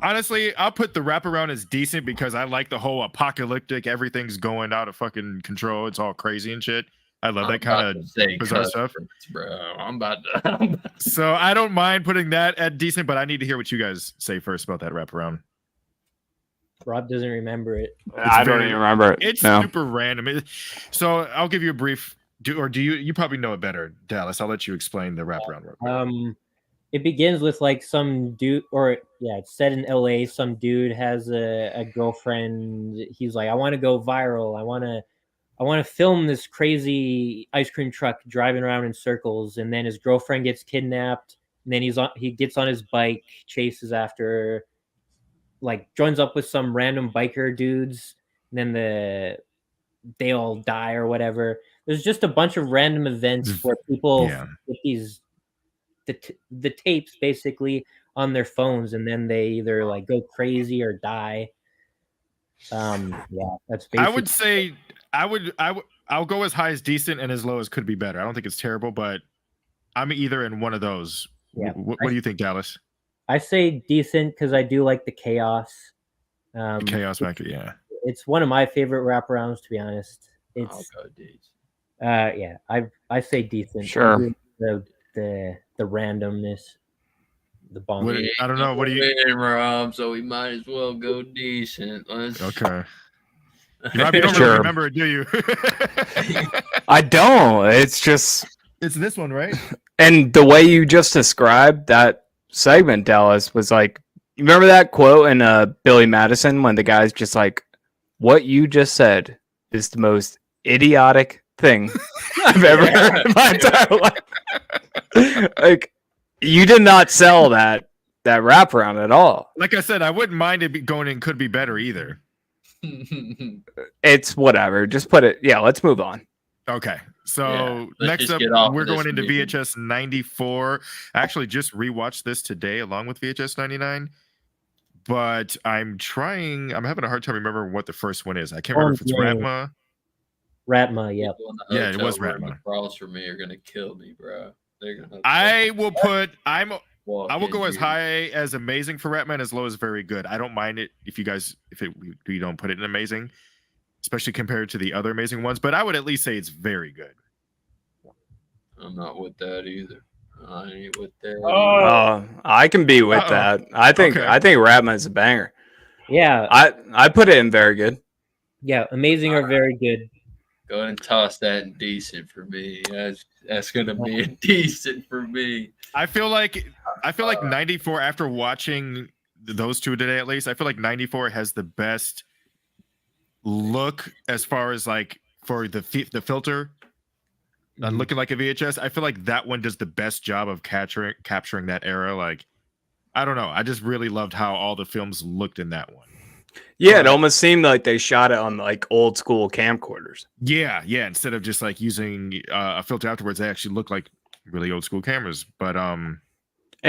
Honestly, I'll put the wraparound as decent because I like the whole apocalyptic, everything's going out of fucking control. It's all crazy and shit. I love that kind of bizarre stuff. Bro, I'm about to. So I don't mind putting that at decent, but I need to hear what you guys say first about that wraparound. Rob doesn't remember it. I don't very- even remember it. It's No. super random. So I'll give you a brief. Do you probably know it better, Dallas? I'll let you explain the wraparound. real quick. It begins with like some dude, or yeah, it's set in LA. Some dude has a girlfriend. He's like, I want to go viral. I want to film this crazy ice cream truck driving around in circles. And then his girlfriend gets kidnapped. And then he gets on his bike, chases after her, like joins up with some random biker dudes. And then they all die or whatever. There's just a bunch of random events where people get these the tapes basically on their phones, and then they either like go crazy or die. Yeah, that's basically. I would say I'll go as high as decent and as low as could be better. I don't think it's terrible, but I'm either in one of those. Yeah. What do you think, Dallas? I say decent because I do like the chaos. The chaos factor, yeah. It's one of my favorite wraparounds, to be honest. I'll It's go D's. yeah, I say decent. Sure. The randomness, the bomb. What- I don't know, what do you- Win, Rob? So we might as well go decent. Let's. Okay. You don't really Sure. remember it, do you? I don't. It's just, It's this one, right? and the way you just described that segment, Dallas, was like, you remember that quote in Billy Madison when the guy's just like, what you just said is the most idiotic thing I've ever heard in my entire life. Like, you did not sell that wraparound at all. Like I said, I wouldn't mind it going in. Could be better either. It's whatever. Just put it. Yeah, let's move on. Okay. So Yeah, let's next just up, get off we're of this going into movie. VHS 94. I actually just rewatched this today along with VHS 99. But I'm having a hard time remembering what the first one is. I can't remember if it's Yeah. Ratma. Ratma, yep. People in the Yeah, it hotel was room Ratma. across from me are gonna kill me, bro. They're gonna. I will walk I will go in as here. high as amazing for Ratman, as low as very good. I don't mind it if you don't put it in amazing, especially compared to the other amazing ones. But I would at least say it's very good. I'm not with that either. I ain't with that. Oh, I can be with that. I think Okay. Ratman is a banger. Yeah, I put it in very good. yeah, amazing or very good. Go ahead and toss that in decent for me. That's gonna be a decent for me. I feel like 94 after watching those two today at least. I feel like 94 has the best look as far as like for the filter. Looking like a VHS, I feel like that one does the best job of capturing that era. Like, I don't know, I just really loved how all the films looked in that one. Yeah, it almost seemed like they shot it on like old school camcorders. Yeah, instead of just like using a filter afterwards, they actually look like really old school cameras. But And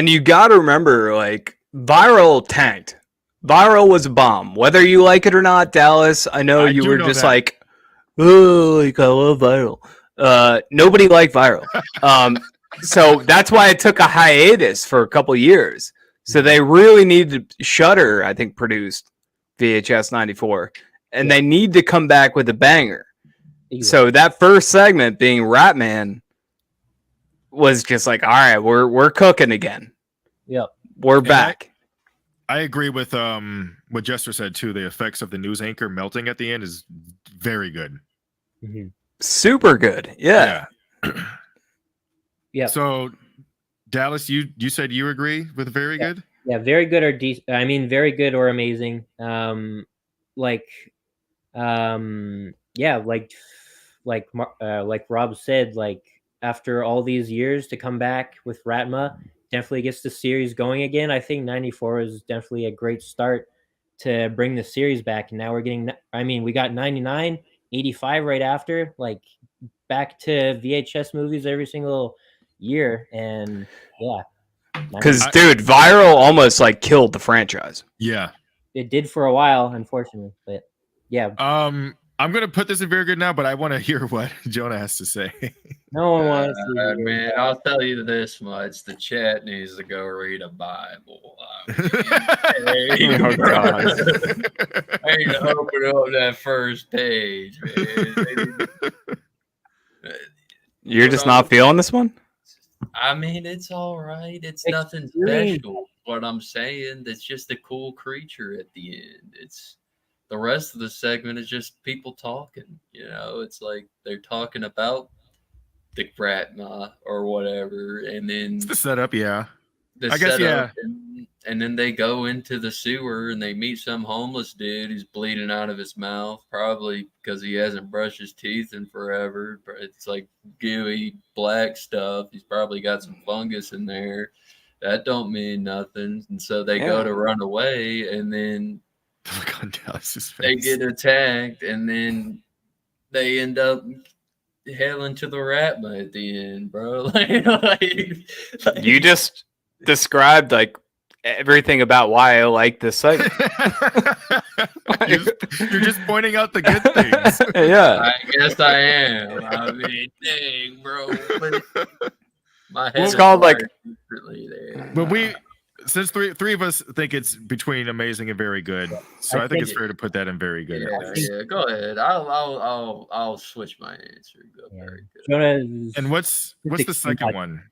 you got to remember, like, Viral tanked. Viral was a bomb, whether you like it or not. Dallas, I know I you do were know just that. like, oh, like I love Viral. Nobody liked Viral. So that's why it took a hiatus for a couple years. So they really needed Shudder, I think, produced VHS 94, and they need to come back with a banger. So that first segment being Ratman was just like, all right, we're cooking again. Yep. We're back. I agree with what Jester said too. The effects of the news anchor melting at the end is very good. Mm-hmm. Super good. Yeah. Yeah. So Dallas, you said you agree with very good? Yeah, very good or decent. I mean, very good or amazing. Yeah, like Rob said, like after all these years to come back with Ratma, definitely gets the series going again. I think 94 is definitely a great start to bring the series back. And now we're getting, I mean, we got 99, 85 right after, like back to VHS movies every single year. And yeah. Because, dude, Viral almost like killed the franchise. Yeah. It did for a while, unfortunately. But yeah. I'm gonna put this in very good now, but I want to hear what Jonah has to say. No one wants to. Man, I'll tell you this much: the chat needs to go read a Bible. I mean, Oh, God. I ain't open up that first page, man. You're just not feeling this one? I mean, it's all right. It's nothing Extreme. special. What I'm saying, it's just a cool creature at the end. It's the rest of the segment is just people talking. You know, it's like they're talking about the Ratma or whatever, and then It's the setup, yeah. the I guess, setup, and then they go into the sewer and they meet some homeless dude who's bleeding out of his mouth, probably because he hasn't brushed his teeth in forever. But it's like gooey black stuff. He's probably got some fungus in there. That don't mean nothing. And so they go to run away, and then Look on Dallas's face. they get attacked, and then they end up hailing to the Ratma at the end, bro. You just described like everything about why I like this segment. You're just pointing out the good things. Yeah. I guess I am. I mean, dang, bro. My head It's is called, like- wired differently there. But since three of us think it's between amazing and very good, so I think it's fair to put that in very good. Yeah, go ahead. I'll switch my answer. Go very good. Jonah. And what's the second one?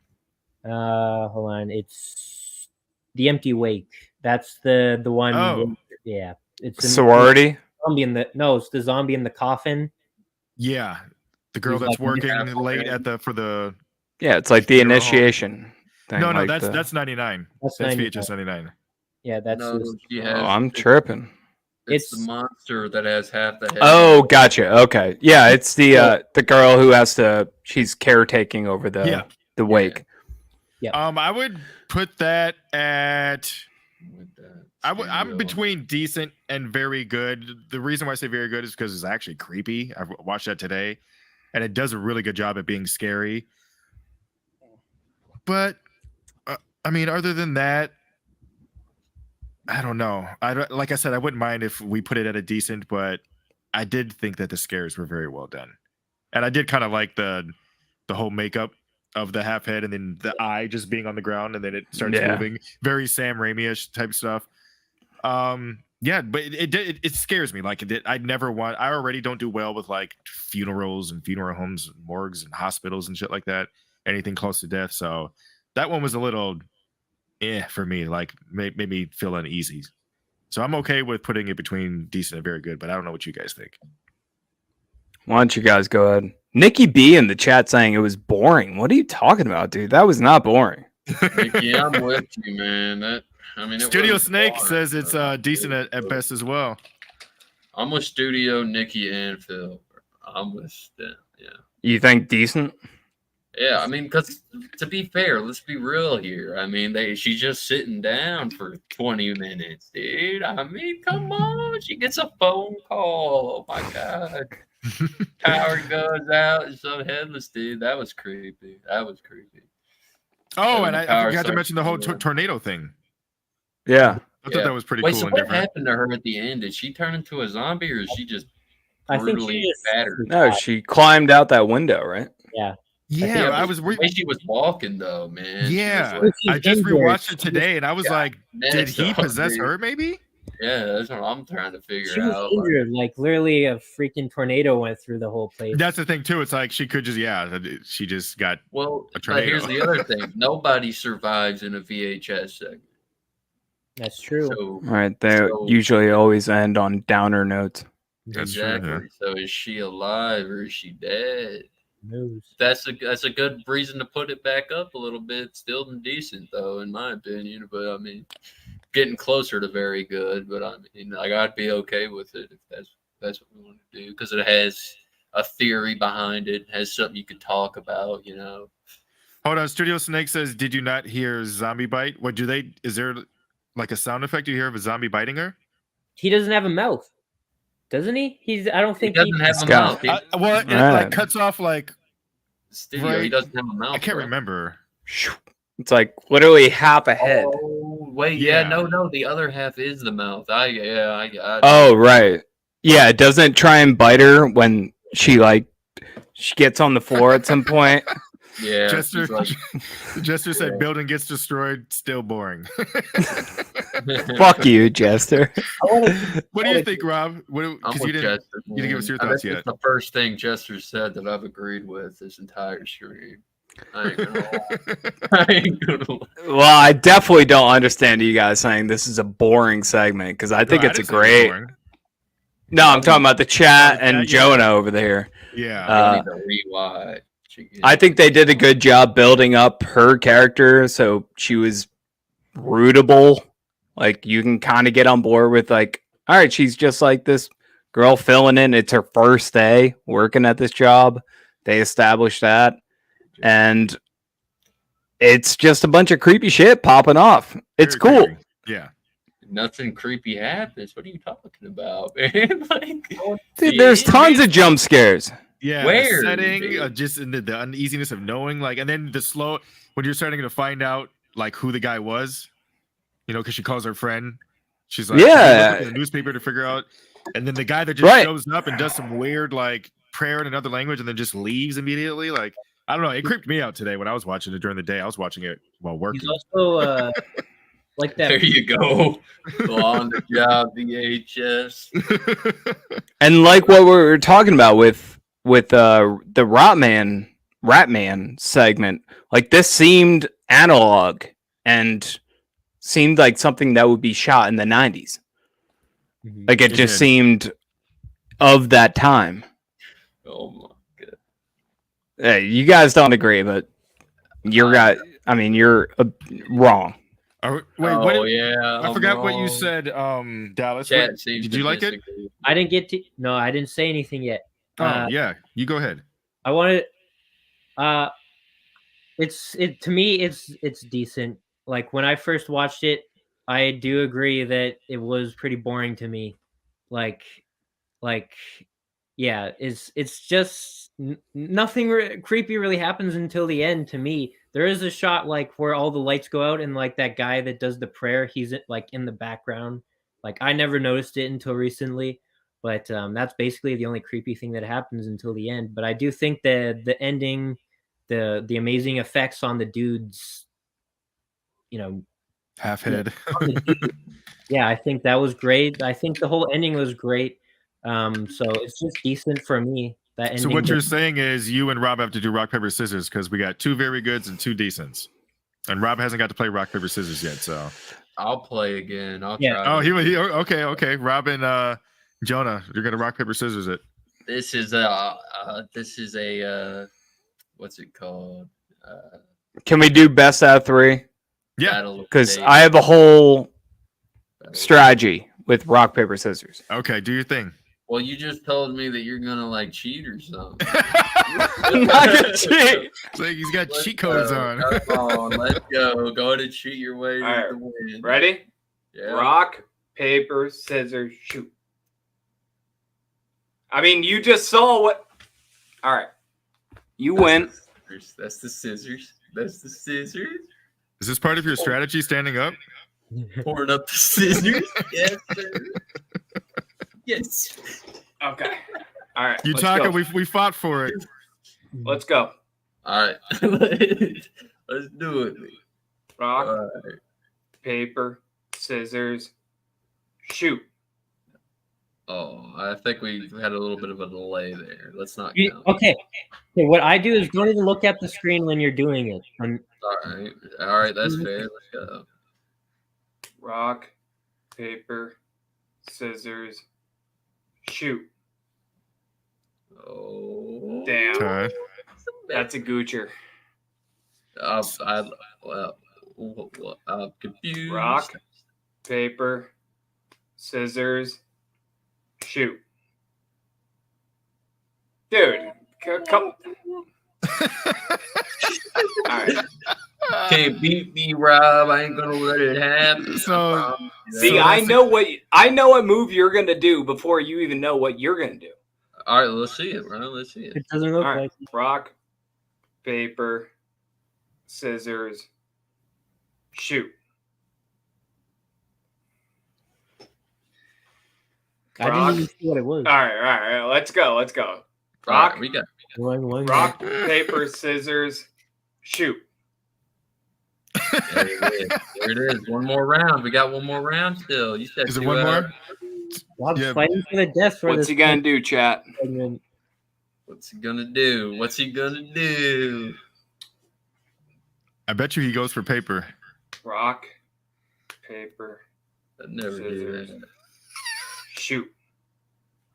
Hold on. It's The Empty Wake. That's the one. Oh. Yeah. It's Sorority. It's the zombie in the coffin. Yeah, the girl He's that's like, working yeah, late for the. Yeah, it's like the Funeral home. initiation thing. No, like that's 99. That's That's 99. VHS 99. Yeah, that's No, just- she Oh, has. I'm tripping. It's the It's monster that has half the head. Oh, gotcha. Okay. Yeah, it's the girl who has to. She's caretaking over the wake. I would put that at. With that I'm studio. between decent and very good. The reason why I say very good is because it's actually creepy. I watched that today, and it does a really good job at being scary. But I mean, other than that, I don't know. Like I said, I wouldn't mind if we put it at a decent, but I did think that the scares were very well done, and I did kind of like the whole makeup of the half head and then the eye just being on the ground and then it starts moving. Very Sam Raimi-ish type stuff. Yeah, but it scares me. Like I already don't do well with like funerals and funeral homes, and morgues and hospitals and shit like that. Anything close to death. So that one was a little for me. Like made me feel uneasy. So I'm okay with putting it between decent and very good, but I don't know what you guys think. Why don't you guys go ahead? Nikki B in the chat saying it was boring. What are you talking about, dude? That was not boring. Nikki, I'm with you, man. It Studio wasn't Snake boring, says it's but decent at best as well. I'm with Studio, Nikki, and Phil. I'm with them. Yeah. You think decent? Yeah, I mean, because to be fair, let's be real here. I mean, she's just sitting down for 20 minutes, dude. I mean, come on. She gets a phone call. Oh, my God. Power goes out and some headless, dude. That was creepy. Oh, And and the I power forgot to mention the whole starts- tornado thing. Yeah. I thought that was pretty Wait, cool so and what different. happened to her at the end? Did she turn into a zombie or is she just I think brutally she just battered? No, she climbed out that window, right? yeah. Yeah, but I was. the way she was walking though, man. she was Yeah, like, She's I just injured. rewatched it today, and I was like, did messed he up, possess dude. her? Maybe. Yeah, that's what I'm trying to figure She was out. injured. Like literally, a freaking tornado went through the whole place. That's the thing too. It's like she could just, she just got. Well, A but here's tornado. the other thing: nobody survives in a VHS segment. That's true. So Right. They So- usually always end on downer notes. That's true, exactly. yeah. So is she alive or is she dead? News. That's a good reason to put it back up a little bit. Still decent though, in my opinion. But I mean, getting closer to very good. But I mean, like I'd be okay with it if that's what we want to do because it has a theory behind it, has something you could talk about. You know. Hold on. Studio Snake says, "Did you not hear zombie bite? What do they? Is there like a sound effect you hear of a zombie biting her?" He doesn't have a mouth, doesn't he? I don't He think doesn't have This a guy. mouth. Well, it Right. like cuts off like Studio, he right. doesn't have a mouth. I can't bro. remember. It's like literally half a head. Oh wait, Yeah. no. The other half is the mouth. I Oh, right. Yeah, it doesn't try and bite her when she gets on the floor at some point. yeah. Jester, she's like, Jester said, Yeah. "Building gets destroyed. Still boring." Fuck you, Jester. What do you think, Rob? I'm Because with you didn't. Chester. you didn't give us your man. thoughts That's yet. the first thing Chester said that I've agreed with this entire stream. I ain't gonna lie. I ain't gonna lie. Well, I definitely don't understand you guys saying this is a boring segment because I think No, it's a didn't say it was great. boring. No, I'm talking about the chat Oh, and yeah. Jonah over there. Yeah. I need to rewatch. again. I think they did a good job building up her character so she was rootable. Like you can kind of get on board with like, all right, she's just like this girl filling in. It's her first day working at this job. They established that. And it's just a bunch of creepy shit popping off. It's Very cool. creepy. Yeah. Nothing creepy happens. What are you talking about, man? Like, Dude, there's tons of jump scares. Yeah, Where, the setting, dude? just in the uneasiness of knowing, like, and then the slow when you're starting to find out like who the guy was, because she calls her friend. She's like, Yeah. look at the newspaper to figure out, and then the guy that just Right. shows up and does some weird like prayer in another language and then just leaves immediately. Like, I don't know, it creeped me out today when I was watching it during the day. I was watching it while working. He's also like that. there you go. On the job VHS. And like what we were talking about with the Ratman segment, like this seemed analog and seemed like something that would be shot in the 90s. Mhm. Like it It just did. seemed of that time. Oh my god. Hey, you guys don't agree, but you're wrong. Wait, oh what? yeah, I I'm forgot what you wrong. said. Dallas, Chat seems did to you like it? disagree. I didn't get to. No, I didn't say anything yet. Oh yeah, you go ahead. I wanted. It to me. It's decent. Like when I first watched it, I do agree that it was pretty boring to me. Like, like, yeah, it's just nothing creepy really happens until the end. To me, there is a shot like where all the lights go out and like that guy that does the prayer, he's like in the background. Like I never noticed it until recently, but that's basically the only creepy thing that happens until the end. But I do think that the ending, the amazing effects on the dudes, you know, Half head. on the dude, yeah, I think that was great. I think the whole ending was great. So it's just decent for me. That ending. So what you're saying is you and Rob have to do rock paper scissors because we got 2 very goods and 2 decents, and Rob hasn't got to play rock paper scissors yet. So I'll play again. I'll Yeah. try. oh, he okay. Rob and Jonah, you're gonna rock paper scissors it. This is a what's it called? Can we do best out of 3? Yeah, Battle of Because Days. I have a whole Battle of- strategy with rock paper scissors. okay. Do your thing. Well, you just told me that you're gonna like cheat or something. I'm not gonna cheat. It's like he's got Let's cheat codes go. on. Come on, let's go. Go to cheat your way to Alright. the win. Ready? Yeah. Rock, paper, scissors, shoot. I mean, you just saw what. All right, you win. That's the scissors. That's the scissors. Is this part of your strategy? Standing up. Pouring up the scissors. Yes, sir. Yes. Okay. All right. You let's talking? go. We fought for it. Let's go. All right. Let's do it. Rock, All right. paper, scissors, shoot. Oh, I think we had a little bit of a delay there. Let's not count. Okay. Okay. What I do is don't even look at the screen when you're doing it. All right, that's fair. Let's go. Rock, paper, scissors, shoot. Oh, Damn. Todd. That's a goocher. I'm confused. Rock, paper, scissors, shoot. Dude, come. All right. Can't beat me, Rob. I ain't gonna let it happen. So- See, So I that's know what move you're gonna do before you even know what you're gonna do. All right, let's see it, bro. Let's see it. It doesn't look All right. like Rock, paper, scissors, shoot. I didn't even see what it was. All right. Let's go. All right, Rock, we got. rock, paper, scissors, shoot. There it is. There it is. One more round. We got one more round still. You said Is it 2 one out. more? Rob's Yeah. fighting for the death for What's this he gonna do, chat? segment. What's he gonna do? What's he gonna do? I bet you he goes for paper. Rock, paper, I never do scissors, that. shoot.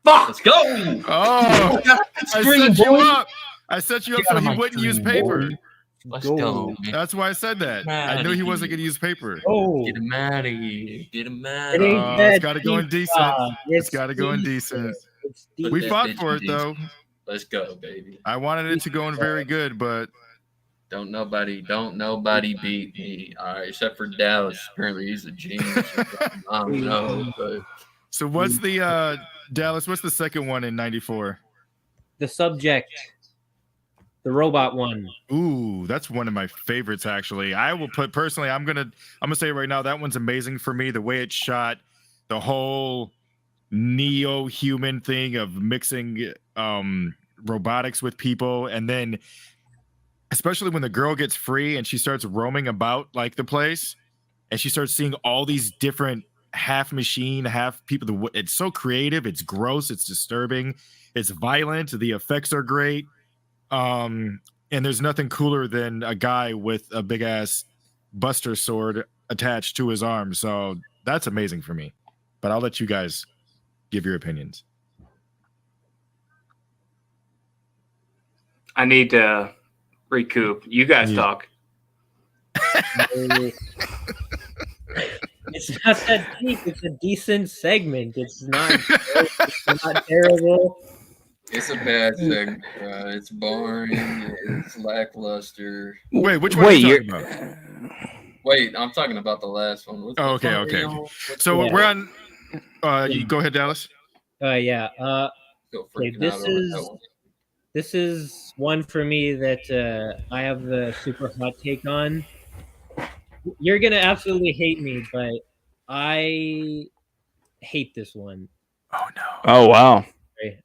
Fuck! Let's go. Oh, I Screen, set you boy. up. I set you up Get so out of he my wouldn't use screen, paper. boy. Let's Go. go, man. That's why I said that. I knew he wasn't going to use paper. Oh, Get him out of here. Get him out it of ain't here. that It's got to go in deep, decent. It's it's got to go in deep. decent. It's deep. We that fought bitch for it in though. Let's go, baby. I wanted it to go in very good, but Don't nobody beat me. All right, except for Dallas. Apparently, he's a genius. I don't know, but so what's the Dallas? What's the second one in '94? The subject, the robot one. Ooh, that's one of my favorites actually. I will put personally. I'm gonna say it right now. That one's amazing for me. The way it's shot, the whole neo-human thing of mixing robotics with people, and then especially when the girl gets free and she starts roaming about like the place, and she starts seeing all these different half machine, half people. It's so creative. It's gross. It's disturbing. It's violent. The effects are great. And there's nothing cooler than a guy with a big ass buster sword attached to his arm. So that's amazing for me. But I'll let you guys give your opinions. I need to recoup. You guys Yeah. talk. It's not that deep. It's a decent segment. It's not. It's not terrible. It's a bad segment. It's boring. It's lackluster. Wait, which one are you you're- talking about? Wait, I'm talking about the last one. Oh, okay, okay. So Yeah. we're on. You go ahead, Dallas. Yeah. Still Okay, freaking out over that one. this is one for me that I have the super hot take on. You're gonna absolutely hate me, but I hate this one. Oh Oh wow.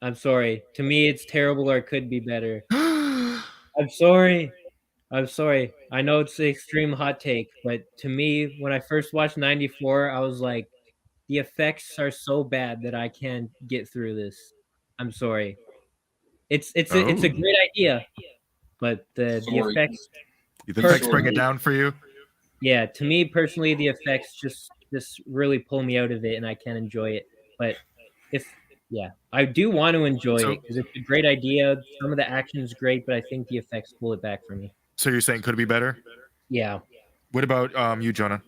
I'm sorry. To me, it's terrible or it could be better. no. I'm sorry. I'm sorry. I know it's an extreme hot take, but to me, when I first watched 94, I was like, the effects are so bad that I can't get through this. I'm sorry. It's a Oh. great idea, but the Sorry. effects, The effects bring it Personally- down for you. yeah, to me personally, the effects just really pull me out of it, and I can't enjoy it. But I do want to enjoy So- it because it's a great idea. Some of the action is great, but I think the effects pull it back for me. So you're saying could it be better? Yeah. What about you, Jonah?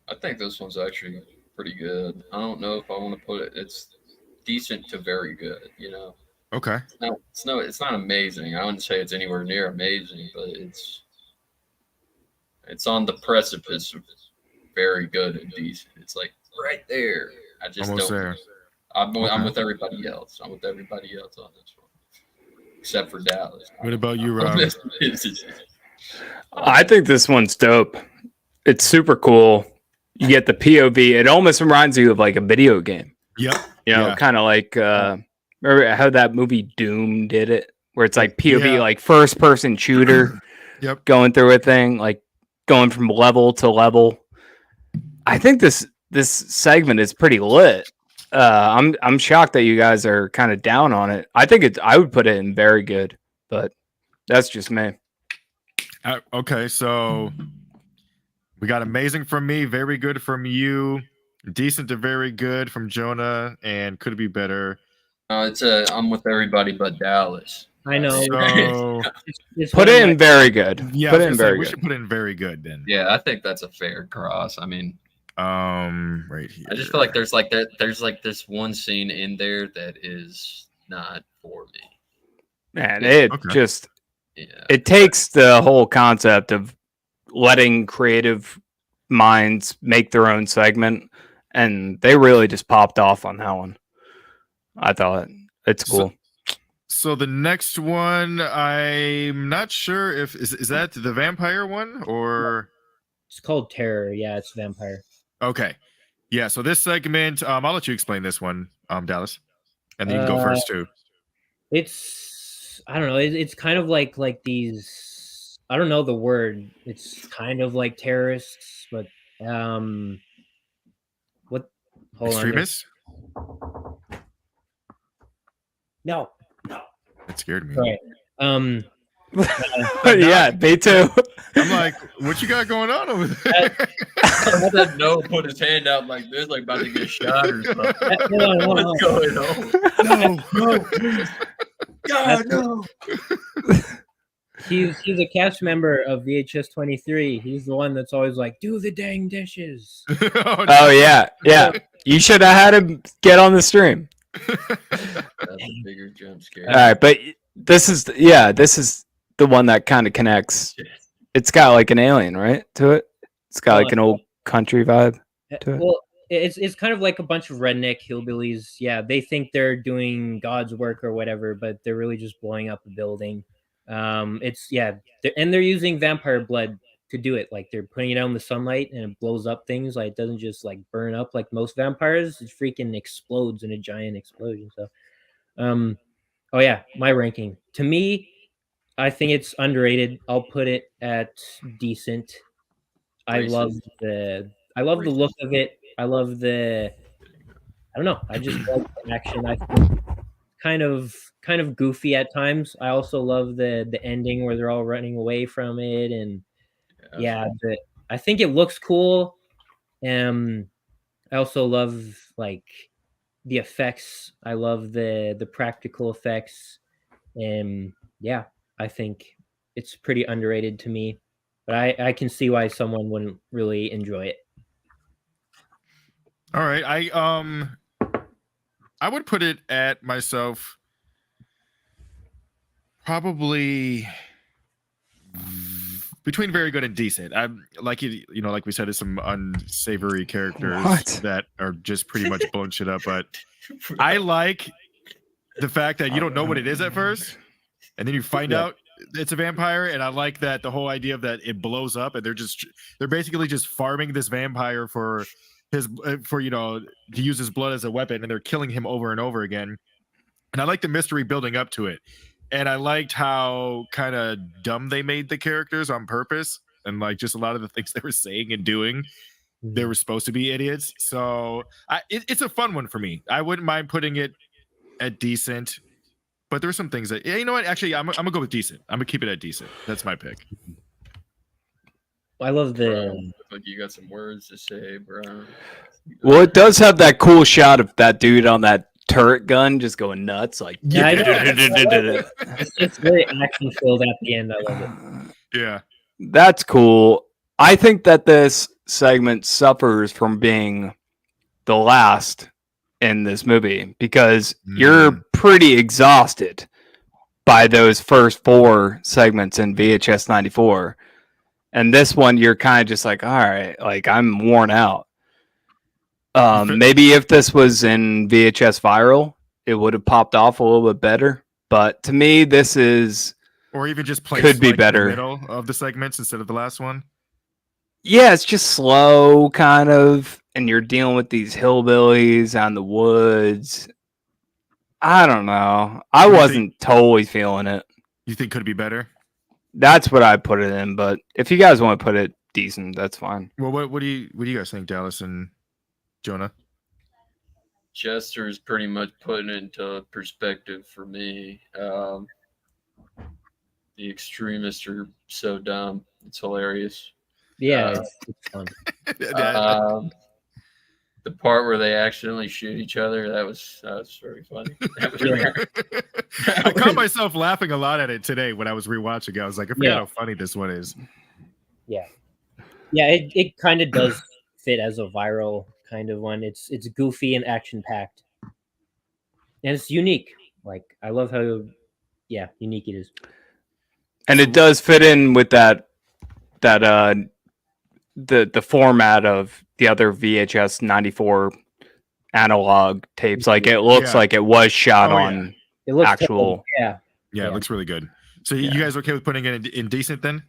I think this one's actually pretty good. I don't know if I want to put it. It's decent to very good. You know, Okay. it's not amazing. I wouldn't say it's anywhere near amazing, but it's on the precipice of very good and decent. It's like right there. I just Almost don't. there. I'm Okay. with everybody else. I'm with everybody else on this one, except for Dallas. What about you, Oh, Rob? I think this one's dope. It's super cool. You get the POV. It almost reminds you of like a video game. Yep. You know, Yeah. kind of like remember how that movie Doom did it, where it's like POV, Yeah. like first person shooter, Yep. going through a thing, like going from level to level. I think this segment is pretty lit. I'm shocked that you guys are kind of down on it. I think I would put it in very good, but that's just me. Okay, so we got amazing from me, very good from you, decent to very good from Jonah, and could be better. I'm with everybody but Dallas. I know. So It's Put one of it my- in very good. yeah, Put I it was in gonna say, very we good. should put it in very good then. Yeah, I think that's a fair cross. I mean, Right here. I just feel like there's like this one scene in there that is not for me. Man, it Okay. just Yeah. it takes the whole concept of letting creative minds make their own segment, and they really just popped off on that one. I thought it's So- cool. So the next one, I'm not sure if is that the vampire one or It's called Terror. Yeah, it's vampire. okay. Yeah, so this segment, I'll let you explain this one, Dallas. And then you can go first too. It's I don't know. It's kind of like these. I don't know the word. It's kind of like terrorists, but what? Hold Extremists? on. No. That scared me. Sorry. Yeah, me too. I'm like, what you got going on over there? No, put his hand out like this, like about to get shot or something. Hold on. What's going on? no. God, no. He's a cast member of VHS 23. He's the one that's always like, "Do the dang dishes." Oh yeah. You should have had him get on the stream. That's a bigger jump scare. All right, but this is the one that kind of connects. It's got like an alien, right, to it. It's got like an old country vibe to it. Well, it's kind of like a bunch of redneck hillbillies. Yeah, they think they're doing God's work or whatever, but they're really just blowing up a building. And they're using vampire blood to do it. Like they're putting it out in the sunlight and it blows up things. Like it doesn't just like burn up like most vampires. It freaking explodes in a giant explosion. So, oh yeah, my ranking. To me, I think it's underrated. I'll put it at decent. I love the look of it. I love I don't know. I just like the action. I think kind of goofy at times. I also love the ending where they're all running away from it, and I think it looks cool. I also love like the effects. I love the practical effects, and I think it's pretty underrated to me. But I can see why someone wouldn't really enjoy it. All right. I would put it at myself probably between very good and decent. I'm like like we said, there's some unsavory characters What? that are just pretty much blowing shit up. But I like the fact that you don't know what it is at first, and then you find out it's a vampire. And I like that the whole idea of that it blows up, and they're basically just farming this vampire for his to use his blood as a weapon, and they're killing him over and over again. And I like the mystery building up to it. And I liked how kind of dumb they made the characters on purpose, and like just a lot of the things they were saying and doing, they were supposed to be idiots. So it's a fun one for me. I wouldn't mind putting it at decent, but there's some things that you know what? Actually, I'm gonna go with decent. I'm gonna keep it at decent. That's my pick. I love Bro, the. look like you got some words to say, bro. Well, it does have that cool shot of that dude on that turret gun just going nuts, like Yeah, I know. It's very action filled at the end. I love it. Yeah. That's cool. I think that this segment suffers from being the last in this movie because you're pretty exhausted by those first 4 segments in VHS 94. And this one, you're kind of just like, all right, like I'm worn out. Maybe if this was in VHS viral, it would have popped off a little bit better. But to me, this is, or even just place could be like, better. in the middle of the segments instead of the last one. Yeah, it's just slow, kind of, and you're dealing with these hillbillies out in the woods. I don't know. I wasn't totally feeling it. You think could be better? That's what I put it in. But if you guys want to put it decent, that's fine. Well, what do you guys think, Dallas and Jonah? Chester's pretty much putting it into perspective for me. The extremists are so dumb. It's hilarious. Yeah, it's fun. The part where they accidentally shoot each other, that was very funny. That was I caught myself laughing a lot at it today when I was rewatching it. I was like, I forgot how funny this one is. Yeah. Yeah, it kind of does fit as a viral kind of one. It's goofy and action packed. And it's unique. Like I love how unique it is. And it does fit in with the format of the other VHS 94 analog tapes. Like it looks like it was shot on it looks actual. Yeah, it looks really good. So you guys okay with putting it in decent then?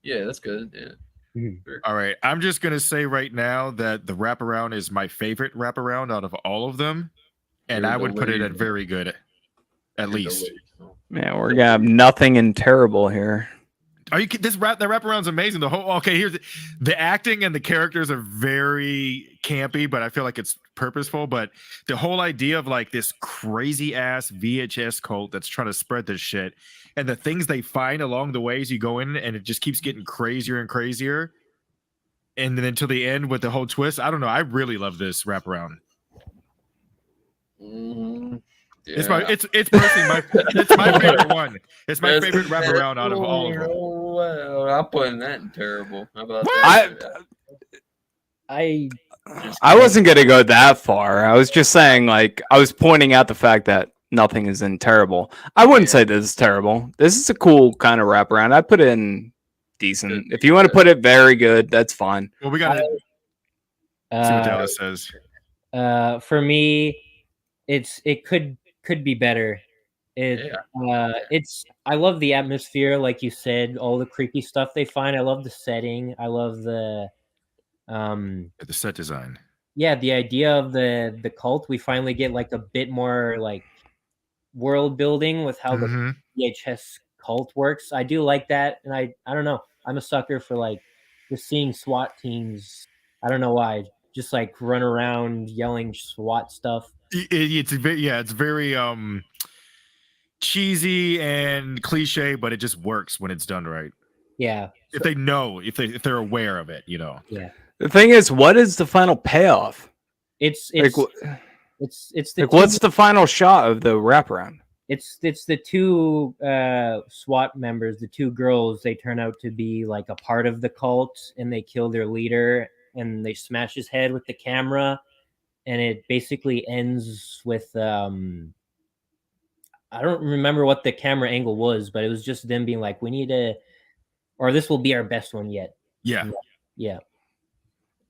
Yeah, that's good. Yeah. Mm-hmm. All right. I'm just gonna say right now that the wraparound is my favorite wraparound out of all of them, and I would put it at very good, at least. Yeah, we're gonna have nothing in terrible here. Are you the wraparound's amazing. The whole here's the acting and the characters are very campy, but I feel like it's purposeful. But the whole idea of like this crazy ass VHS cult that's trying to spread this shit, and the things they find along the way as you go in, and it just keeps getting crazier and crazier, and then until the end with the whole twist. I don't know. I really love this wraparound. Yeah. It's personally my favorite one. It's my favorite wraparound out of all of them. Well, I'm putting that in terrible. How about that? I wasn't gonna go that far. I was just saying, like, I was pointing out the fact that nothing is in terrible. I wouldn't say this is terrible. This is a cool kind of wraparound. I put it in decent. If you want to put it very good, that's fine. Well, we gotta see what Dallas says. For me, it could be better. It's I love the atmosphere, like you said, all the creepy stuff they find. I love the setting. I love the set design. Yeah, the idea of the cult. We finally get like a bit more like world building with how the VHS cult works. I do like that, and I don't know. I'm a sucker for like just seeing SWAT teams. I don't know why, just like run around yelling SWAT stuff. It's very cheesy and cliche, but it just works when it's done right. Yeah, if they know, if they're aware of it, you know. Yeah. The thing is, what is the final payoff? It's like, the like what's the final shot of the wraparound? It's the two SWAT members, the two girls. They turn out to be like a part of the cult, and they kill their leader, and they smash his head with the camera, and it basically ends with I don't remember what the camera angle was, but it was just them being like, "We need to, or this will be our best one yet." Yeah. Yeah.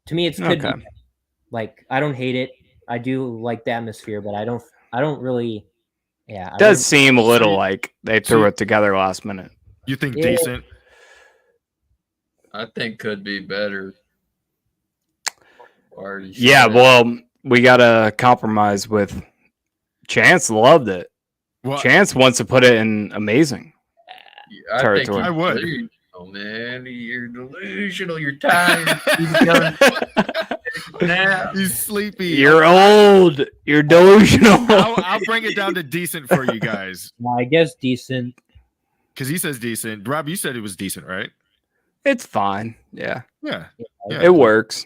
To me, it's could be Okay. like I don't hate it. I do like the atmosphere, but I don't really. Yeah, I Does wouldn't- seem a little you- like they so threw you- it together last minute. You think Yeah. decent? I think could be better. Already Yeah, said. well, we gotta compromise with Chance. Loved it. Well, Chance wants to put it in amazing. I think territory. I would. Oh man, you're delusional. You're tired. Now. he's sleepy. You're old. You're delusional. I'll bring it down to decent for you guys I guess decent. because he says decent. Rob, you said it was decent, right? It's fine. Yeah, Yeah. Yeah. it works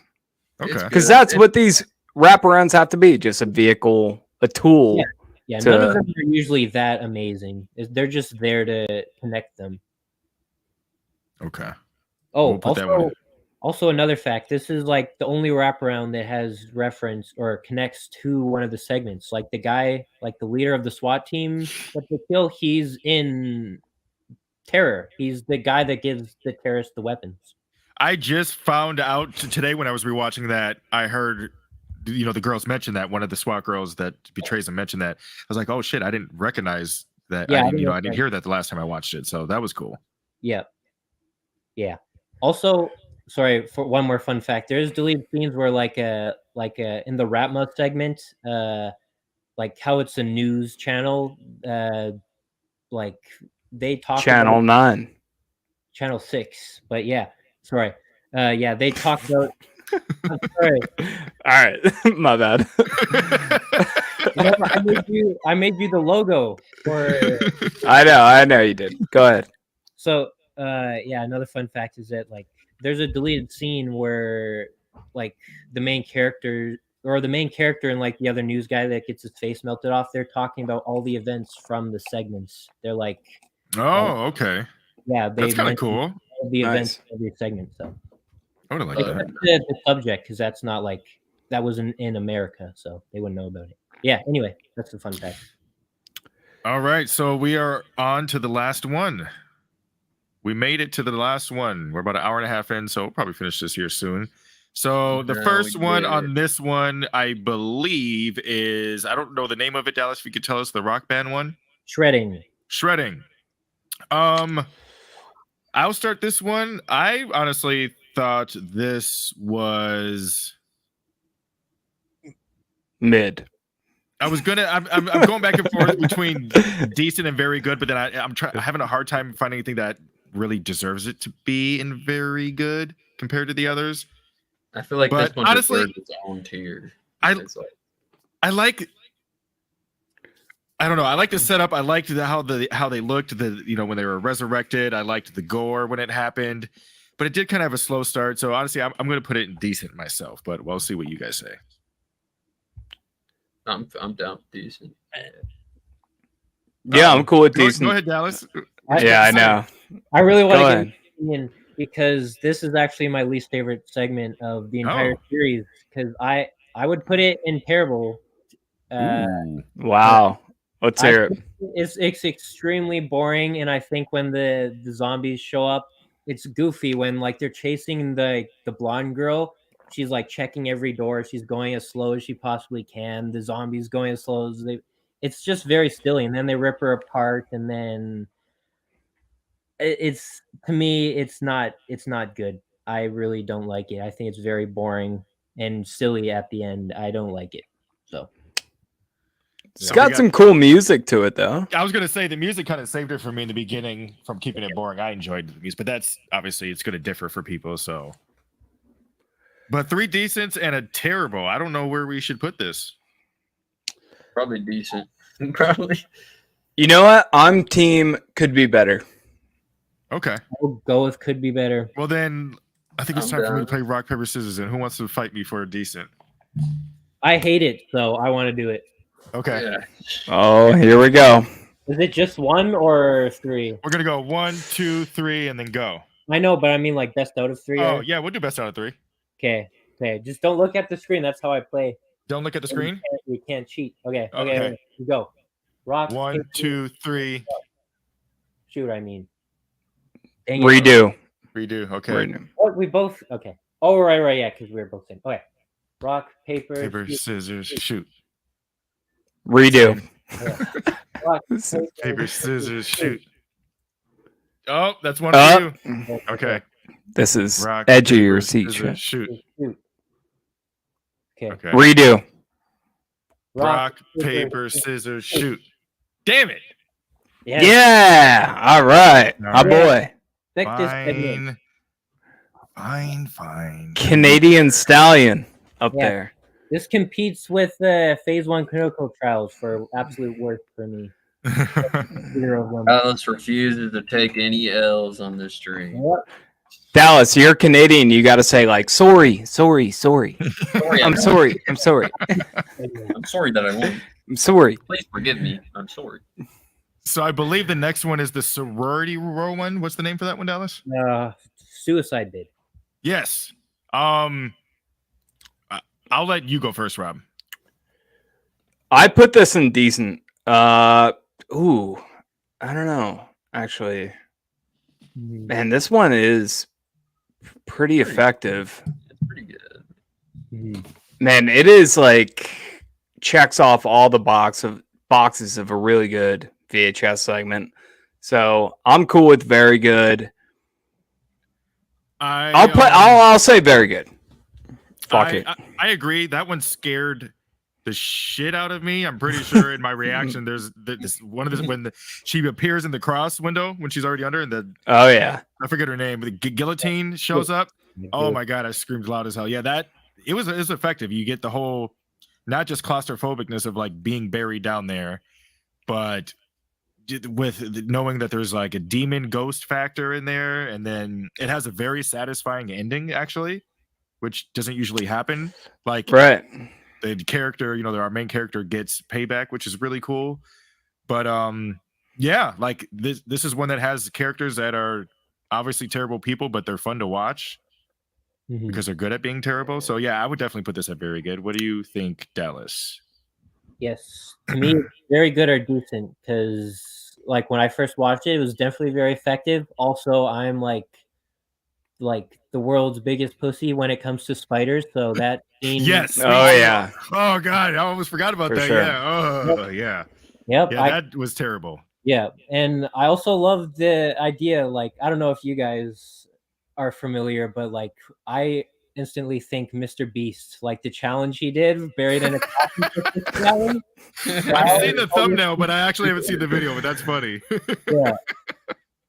Okay. It's because good. that's what these wraparounds have to be. Just a vehicle, a tool. Yeah, to- none of them are usually that amazing. They're just there to connect them. Okay. Oh, We'll put that one in. also another fact. This is like the only wraparound that has reference or connects to one of the segments. Like the guy, like the leader of the SWAT team that they kill, he's in Terror. He's the guy that gives the terrorists the weapons. I just found out today when I was rewatching that. I heard, the girls mention that one of the SWAT girls that betrays them mentioned that. I was like, oh shit, I didn't recognize that. Yeah, I I didn't, didn't I didn't hear that the last time I watched it. So that was cool. Yeah. Yeah. Also, sorry for one more fun fact. There's deleted scenes where like in the Ratma segment, like how it's a news channel, like they talk Channel about 9. channel 6. But yeah, sorry. Yeah, they talk about I'm sorry. All right, my bad. Remember, I made you the logo for I know you did. Go ahead. So, yeah, another fun fact is that like there's a deleted scene where like the main character and like the other news guy that gets his face melted off, they're talking about all the events from the segments. They're like, Oh, okay. yeah, they That's kind of mention cool. all the events Nice. of every segment. So, I would have liked except that. the subject because that's not like that was in America, so they wouldn't know about it. Yeah. Anyway, that's the fun fact. All right, so we are on to the last one. We made it to the last one. We're about an hour and a half in, so we'll probably finish this here soon. So the No, first we one did on it. this one, I believe, is I don't know the name of it, Dallas. If you could tell us the rock band one, Shredding. Shredding. I'll start this one. I honestly thought this was. Mid. I was gonna. I'm going back and forth between decent and very good, but then I'm having a hard time finding anything that really deserves it to be in very good compared to the others. I feel like But this one honestly, deserves its own tier. I It's like, I like. I don't know. I like the setup. I liked how they looked. When they were resurrected. I liked the gore when it happened, but it did kind of have a slow start. So honestly, I'm going to put it in decent myself. But we'll see what you guys say. I'm down with decent. Yeah, I'm cool with Go decent. ahead, Dallas. Yeah, I know. I really want Go to ahead. get an opinion because this is actually my least favorite segment of the entire Oh. series. Because I would put it in terrible. Ooh. Wow. Let's I hear it. think it's extremely boring, and I think when the zombies show up, it's goofy when like they're chasing the blonde girl. She's like checking every door. She's going as slow as she possibly can. The zombies going as slow as they. It's just very silly, and then they rip her apart, and then it's to me, it's not good. I really don't like it. I think it's very boring and silly at the end. I don't like it. So It's Yeah, got some cool music to it, though. I was gonna say the music kind of saved it for me in the beginning from keeping it boring. I enjoyed the music, but that's obviously it's gonna differ for people. So, but 3 decents and a terrible. I don't know where we should put this. Probably decent. Probably. You know what? I'm team could be better. Okay, I'll go with could be better. well then I think it's I'm time for me to down. play rock paper scissors. And who wants to fight me for a decent? I hate it, so I want to do it. Okay, Yeah. Oh, here we go. Is it just 1 or 3? we're gonna go 1, 2, 3, and then go. I know, but I mean like best out of 3. Oh yeah, we'll do best out of 3. Okay. Just don't look at the screen. That's how I play. Don't look at the screen. You can't cheat. Okay. Okay. You go. Rock. 1, paper, 2, 3. Shoot. I mean. Dang it. Redo. Redo. Okay. Redo. What we both. Okay. Oh right. Yeah, because we were both saying. Okay. Rock, paper, Paper, shoot. scissors, shoot. Redo. Rock, Paper, scissors, shoot. Oh, that's one Uh, for you. Okay. This is Rock, edge of paper, your seat. scissors, Chat. shoot. Shoot. Okay. Okay. Redo. Rock, paper, scissors, shoot. Damn it. Yeah. Yeah. All right. All My right. boy. Pick this segment. Fine. Canadian Stallion up Yeah. there. This competes with Phase 1 clinical trials for absolute worth for me. Either of them. Alice refuses to take any L's on this stream. What? Dallas, you're Canadian. You got to say like, sorry. Sorry, I'm sorry. I'm sorry. I'm sorry that I won. I'm sorry. Please forgive me. I'm sorry. So I believe the next one is the sorority row one. What's the name for that one, Dallas? Suicide bid. Yes. I'll let you go first, Rob. I put this in decent. I don't know. Actually, man, this one is pretty effective. It's pretty good. Man, it is like checks off all the boxes of a really good VHS segment. So I'm cool with very good. I'll say very good. Fuck it. I agree. That one scared the shit out of me. I'm pretty sure in my reaction, there's this one of this when she appears in the cross window when she's already under, and Oh yeah, I forget her name, but the guillotine shows up. Oh my god, I screamed loud as hell. Yeah, it was effective. You get the whole not just claustrophobicness of like being buried down there, but with knowing that there's like a demon ghost factor in there, and then it has a very satisfying ending actually, which doesn't usually happen. Like right. the character, our main character gets payback, which is really cool. But yeah, like this is one that has characters that are obviously terrible people, but they're fun to watch because they're good at being terrible. So yeah, I would definitely put this at very good. What do you think, Dallas? Yes, to me, very good or decent because, like, when I first watched it, it was definitely very effective. Also, I'm like the world's biggest pussy when it comes to spiders, so that scene. Yes. Oh yeah. Oh god, I almost forgot about For that. sure. Yeah. Oh yeah. Yep. Yeah, that was terrible. Yeah, and I also love the idea. Like, I don't know if you guys are familiar, but like, I instantly think Mr. Beast, like the challenge he did, buried in a coffin challenge. I've seen the thumbnail, but I actually haven't seen the video. But that's funny. Yeah.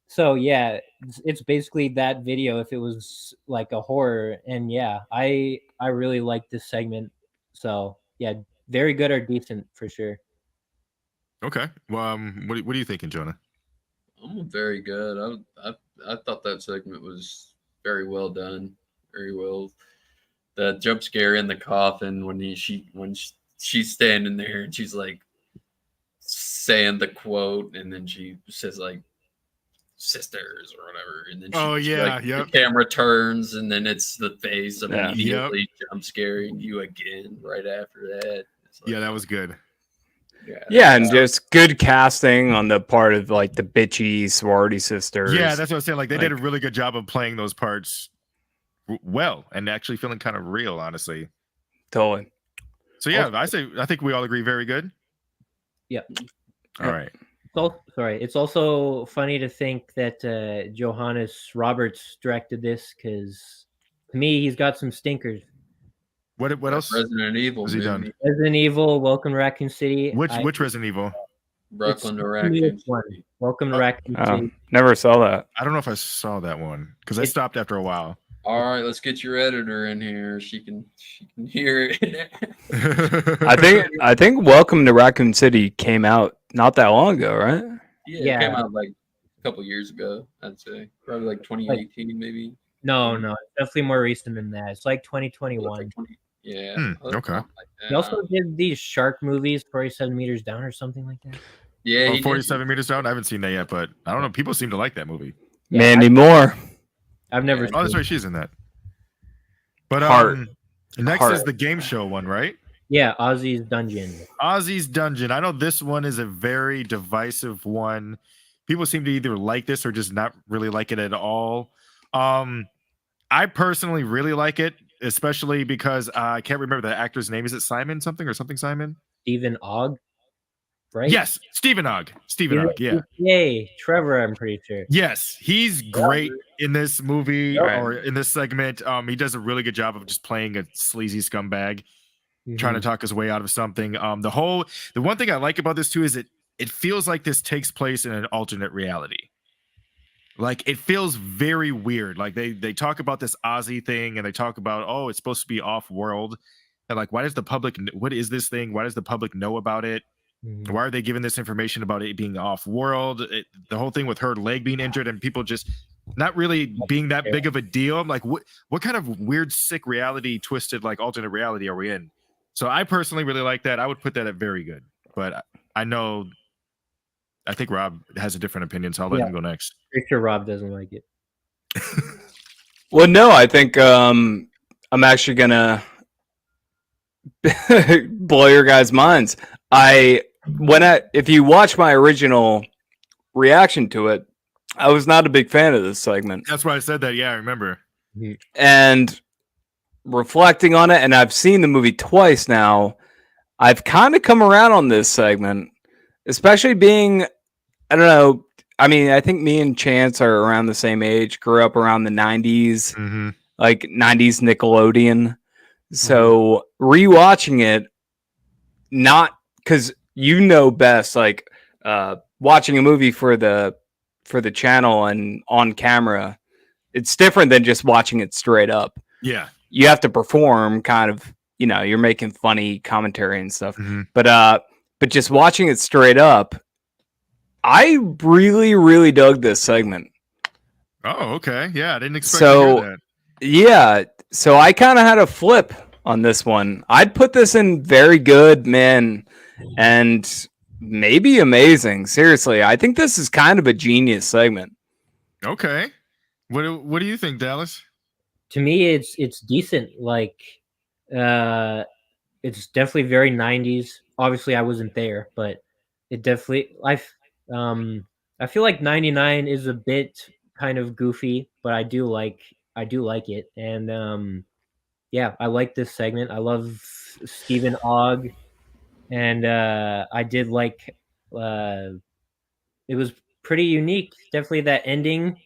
So yeah, it's basically that video if it was like a horror, and yeah, I really like this segment. So yeah, very good or decent for sure. Okay. Well, what are you thinking, Jonah? I'm very good. I thought that segment was very well done. Very well. The jump scare in the coffin when she's standing there and she's like saying the quote, and then she says like sisters or whatever, and then the camera turns and then it's the face immediately jump scaring you again right after that. Like, yeah, that was good. Yeah, and just good casting on the part of like the bitchy sorority sisters. Yeah, that's what I was saying. Like they did a really good job of playing those parts well and actually feeling kind of real, honestly. Totally. So yeah, I think we all agree very good. Yep. All right. It's also funny to think that Johannes Roberts directed this because to me he's got some stinkers. What else? Resident Evil has he done? Resident Evil, Welcome to Raccoon City. Which Resident Evil? Brooklyn to Raccoon City. Welcome to Raccoon City. Never saw that. I don't know if I saw that one because I stopped after a while. All right, let's get your editor in here. She can hear it. I think Welcome to Raccoon City came out not that long ago, right? Yeah, it came out like a couple years ago, I'd say. Probably like 2018, maybe. No, it's definitely more recent than that. It's like 2021. Yeah. Okay. Like He also did these shark movies, 47 Meters Down or something like that. Yeah. 47 Meters Down. I haven't seen that yet, but I don't know. People seem to like that movie. Yeah, Mandy Moore. I've never. Oh, that's right. She's in that. But next is the game show one, right? Yeah, Ozzy's Dungeon. Ozzy's Dungeon. I know this one is a very divisive one. People seem to either like this or just not really like it at all. I personally really like it, especially because I can't remember the actor's name. Is it Simon something or something Simon? Stephen Ogg, right? Yes, Stephen Ogg. Stephen Ogg, yeah. Yay, Trevor, I'm pretty sure. Yes, he's great in this movie Right. or in this segment. He does a really good job of just playing a sleazy scumbag, trying to Mhm. talk his way out of something. The one thing I like about this too is it feels like this takes place in an alternate reality. Like it feels very weird. Like they talk about this Ozzy thing and they talk about, oh, it's supposed to be off world. And like, why does the public what is this thing? Why does the public know about it? Mhm. Why are they giving this information about it being off world? The whole thing with her leg being injured and people just not really being that big of a deal. I'm like, what kind of weird, sick reality, twisted, like alternate reality are we in? So I personally really like that. I would put that at very good. But I think Rob has a different opinion, so I'll let him go next. Pretty sure Rob doesn't like it. Well, no, I think I'm actually gonna blow your guys' minds. If you watch my original reaction to it, I was not a big fan of this segment. That's why I said that. Yeah, I remember. And reflecting on it, and I've seen the movie twice now, I've kind of come around on this segment, especially being, I don't know, I mean, I think me and Chance are around the same age, grew up around the 90s, like 90s Nickelodeon. So rewatching it, not because you know best, like watching a movie for the channel and on camera, it's different than just watching it straight up. Yeah. You have to perform kind of, you're making funny commentary and stuff. But just watching it straight up, I really, really dug this segment. Oh, okay. Yeah, I didn't expect to hear that. Yeah, so I kind of had a flip on this one. I'd put this in very good, man, and maybe amazing. Seriously, I think this is kind of a genius segment. Okay. What do you think, Dallas? To me, it's decent. Like, it's definitely very 90s. Obviously, I wasn't there, but it definitely I feel like 99 is a bit kind of goofy, but I do like it. And yeah, I like this segment. I love Stephen Ogg, and I did like it was pretty unique. Definitely that ending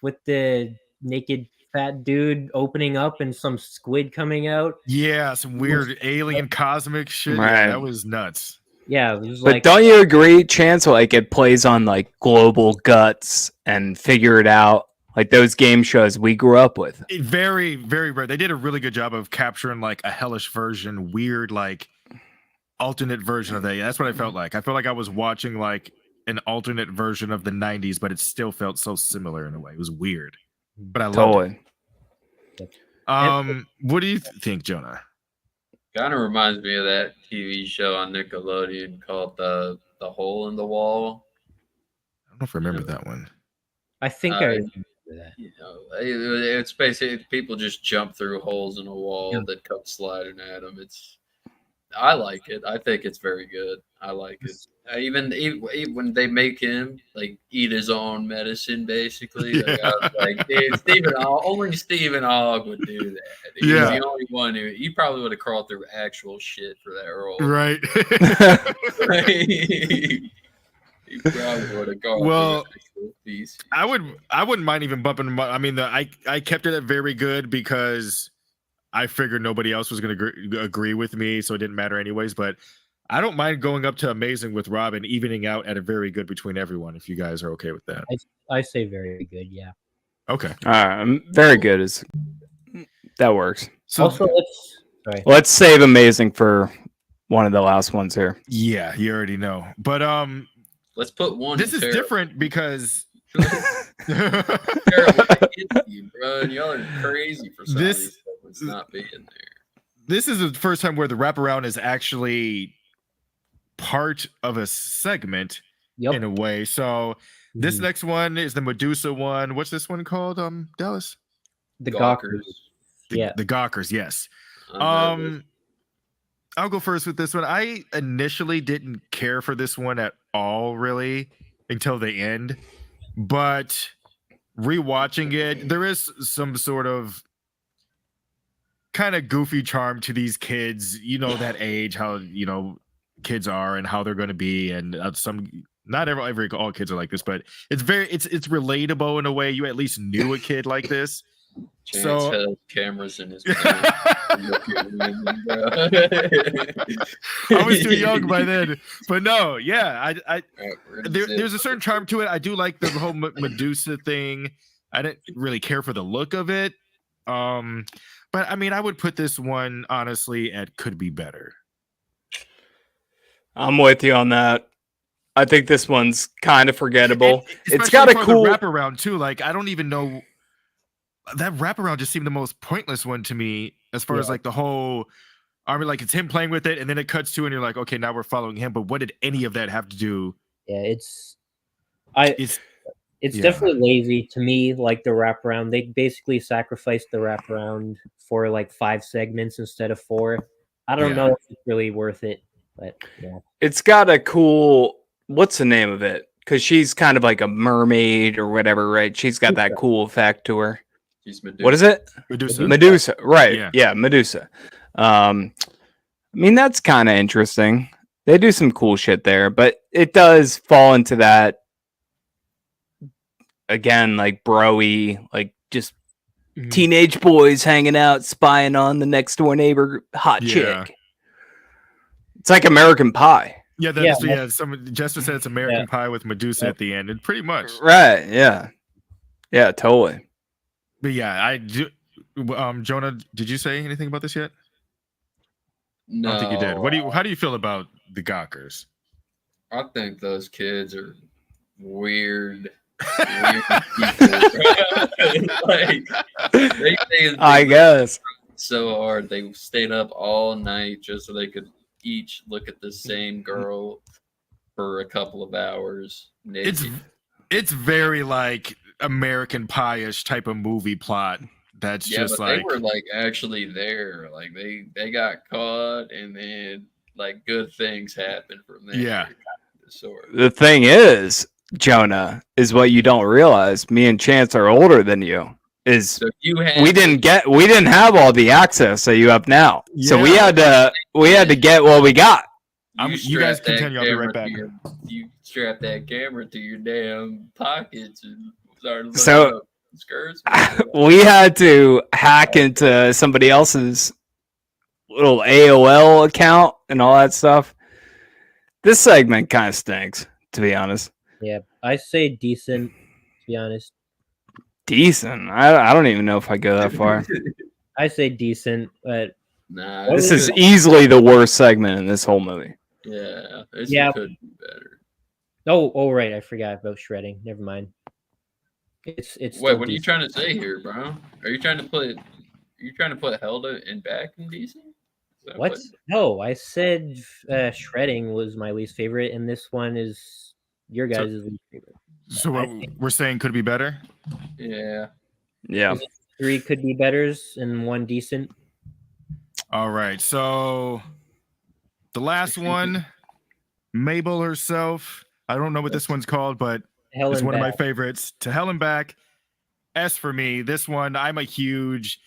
with the naked fat dude opening up and some squid coming out. Yeah, some weird alien cosmic shit. Right. Yeah, that was nuts. Yeah, it was But like, don't you agree, Chance? Like it plays on like Global Guts and Figure It Out, like those game shows we grew up with. Very, very rare. They did a really good job of capturing like a hellish version, weird, like alternate version of that. Yeah, that's what I felt like. I felt like I was watching like an alternate version of the 90s, but it still felt so similar in a way. It was weird. But I loved it. What do you think, Jonah? Kind of reminds me of that TV show on Nickelodeon called the Hole in the Wall. I don't know if I remember that one. I think I remember that. It's basically people just jump through holes in a wall that come sliding at them. I like it. I think it's very good. I like it. Even when they make him like eat his own medicine, basically, like, I was like, dude, only Stephen Ogg would do that. He's the only one who he probably would have crawled through actual shit for that role, right? He probably would have gone. Well, I wouldn't mind even bumping. I mean, I kept it at very good because I figured nobody else was going to agree with me, so it didn't matter anyways. But I don't mind going up to amazing with Rob and evening out at a very good between everyone. If you guys are okay with that, I say very good. Yeah. Okay. All right. Very good. That works. So also, let's save amazing for one of the last ones here. Yeah, you already know. But let's put one. This is different because. Bro, y'all are crazy for some reason. It's not being there. This is the first time where the wraparound is actually part of a segment in a way. So this next one is the Medusa one. What's this one called, Dallas? The Gawkers. The Gawkers, yes. I'll go first with this one. I initially didn't care for this one at all, really, until the end. But rewatching it, there is some sort of kind of goofy charm to these kids. You know that age, how kids are and how they're going to be, and not every all kids are like this, but it's relatable in a way. You at least knew a kid like this. Chance So has cameras in his pants. I was too young by then, but no, yeah, there's a certain charm to it. I do like the whole Medusa thing. I didn't really care for the look of it, but I mean, I would put this one honestly at could be better. I'm with you on that. I think this one's kind of forgettable. It's Especially got a for cool the wraparound too. Like I don't even know, that wraparound just seemed the most pointless one to me, as far as like the whole army. Like it's him playing with it, and then it cuts to, and you're like, okay, now we're following him. But what did any of that have to do? Yeah, it's Yeah. definitely lazy to me. Like the wraparound, they basically sacrificed the wraparound for like 5 segments instead of 4. I don't know if it's really worth it, but yeah. It's got a cool, what's the name of it? Because she's kind of like a mermaid or whatever, right? She's got that cool effect to her. She's Medusa. What is it? Medusa. Medusa, right? Yeah. Yeah, Medusa. I mean, that's kind of interesting. They do some cool shit there, but it does fall into that, again, like bro-y, like just teenage boys hanging out, spying on the next door neighbor hot chick. It's like American Pie. Yeah, Jester said it's American Pie with Medusa at the end, and pretty much. Right, yeah. Yeah, totally. But yeah, I do. Jonah, did you say anything about this yet? No, I don't think you did. How do you feel about the gawkers? I think those kids are weird people. Like, I guess so hard. They stayed up all night just so they could each look at the same girl for a couple of hours. It's very like American Pie-ish type of movie plot. That's just but like they were like actually there. Like they got caught, and then like good things happened from there. Yeah. The thing is, Jonah, is what you don't realize. Me and Chance are older than you. So we didn't have all the access that you have now. Yeah. So we had to get what we got. You guys continue. I'll be right back. You strap that camera to your damn pockets and start looking up skirts. We had to hack into somebody else's little AOL account and all that stuff. This segment kind of stinks, to be honest. Yeah, I say decent, to be honest. Decent? I don't even know if I go that far. I say decent, but this is easily the worst segment in this whole movie. Yeah, could be better. Oh, right, I forgot about shredding. Never mind. It's wait. What are you trying to say here, bro? Are you trying to put Helda in back in decent? What? No, I said shredding was my least favorite, and this one is your guys' least favorite. So what we're saying could be better? Yeah. 3 could be betters and 1 decent. All right. So the last one, Mabel herself. I don't know what this one's called, but it's one of my favorites. To Hell and Back. S for me. This one, I'm a huge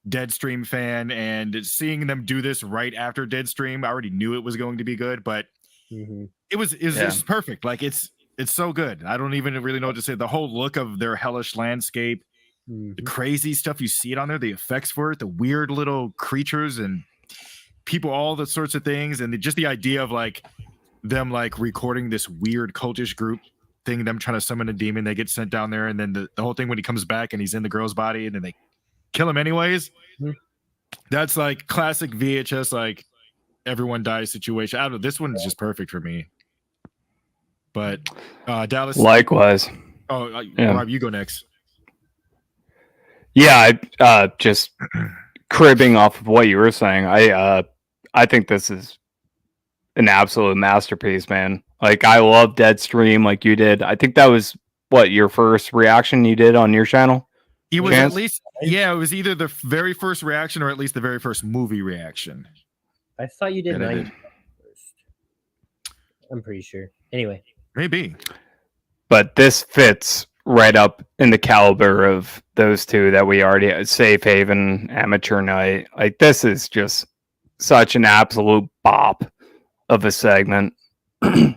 Deadstream fan, and seeing them do this right after Deadstream, I already knew it was going to be good, but it was just perfect. Like it's so good. I don't even really know what to say. The whole look of their hellish landscape, the crazy stuff you see it on there, the effects for it, the weird little creatures and people, all the sorts of things, and just the idea of like them like recording this weird cultish group thing, them trying to summon a demon, they get sent down there, and then the whole thing when he comes back and he's in the girl's body and then they kill him anyways. That's like classic VHS, like everyone dies situation. I don't know. This one is just perfect for me. But Dallas, likewise. Rob, you go next. Yeah, I just cribbing off of what you were saying. I think this is an absolute masterpiece, man. Like I love Deadstream, like you did. I think that was what your first reaction you did on your channel. It was at least, it was either the very first reaction or at least the very first movie reaction. I thought you did Yeah, they 90 did. first. I'm pretty sure. Anyway, Maybe. But this fits right up in the caliber of those two that we already had, Safe Haven, Amateur Night. Like this is just such an absolute bop of a segment. Yeah,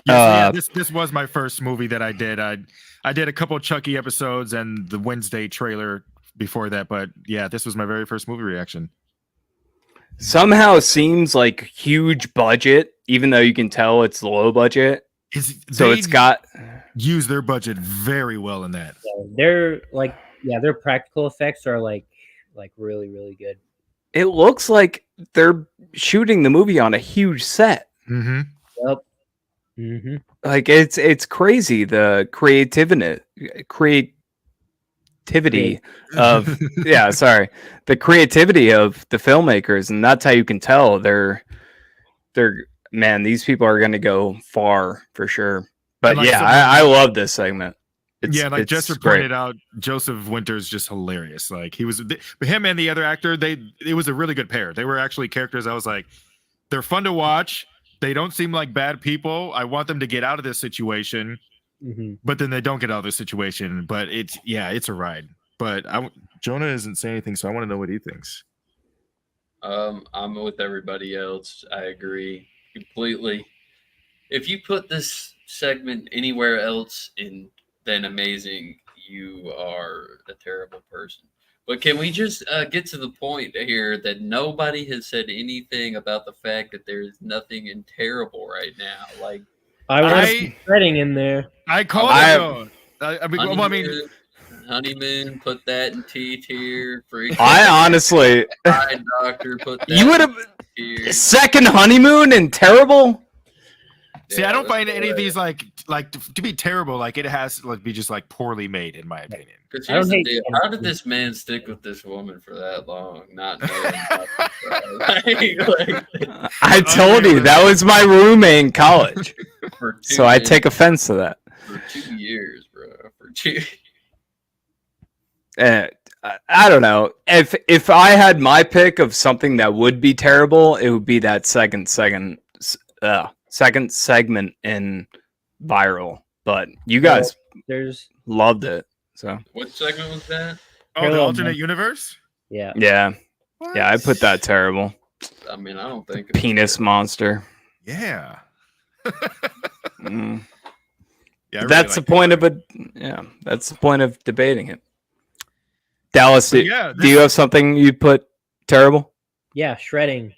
so yeah, this was my first movie that I did. I did a couple Chucky episodes and the Wednesday trailer before that, but yeah, this was my very first movie reaction. Somehow seems like huge budget, even though you can tell it's low budget. So it's got use their budget very well in that. their their practical effects are like really really good. it looks like they're shooting the movie on a huge set. Mm-hmm. Yep. Mm-hmm. Like it's crazy the creativity of the creativity of the filmmakers, and that's how you can tell they're man, these people are going to go far for sure. But like yeah, I love this segment. Like it's Jester great. pointed out, Joseph Winter's just hilarious. Like he was, him and the other actor, it was a really good pair. They were actually characters. I was like, they're fun to watch. They don't seem like bad people. I want them to get out of this situation, but then they don't get out of this situation. But it's a ride. But Jonah isn't saying anything, so I want to know what he thinks. I'm with everybody else. I agree completely. If you put this segment anywhere else than Amazing, you are a terrible person. But can we just get to the point here that nobody has said anything about the fact that there is nothing in terrible right now? Like I want some shredding in there. I called it though. Honeymoon, put that in T tier. I honestly, Doctor, put that. You would have second Honeymoon and terrible. See, I don't find any of these like to be terrible. Like it has to be just like poorly made, in my opinion. Because here's the deal: how did this man stick with this woman for that long, not knowing? I told you that was my roommate in college, so I take offense to that. For 2 years, bro. For 2. I don't know. If I had my pick of something that would be terrible, it would be that second segment in Viral. But you guys loved it. So what segment was that? Oh, the alternate universe? Yeah. Yeah. What? Yeah, I put that terrible. I mean, I don't think penis monster. Yeah. Yeah, really that's the point of it. Yeah, that's the point of debating it. Dallas, do you have something you put terrible? Yeah, shredding.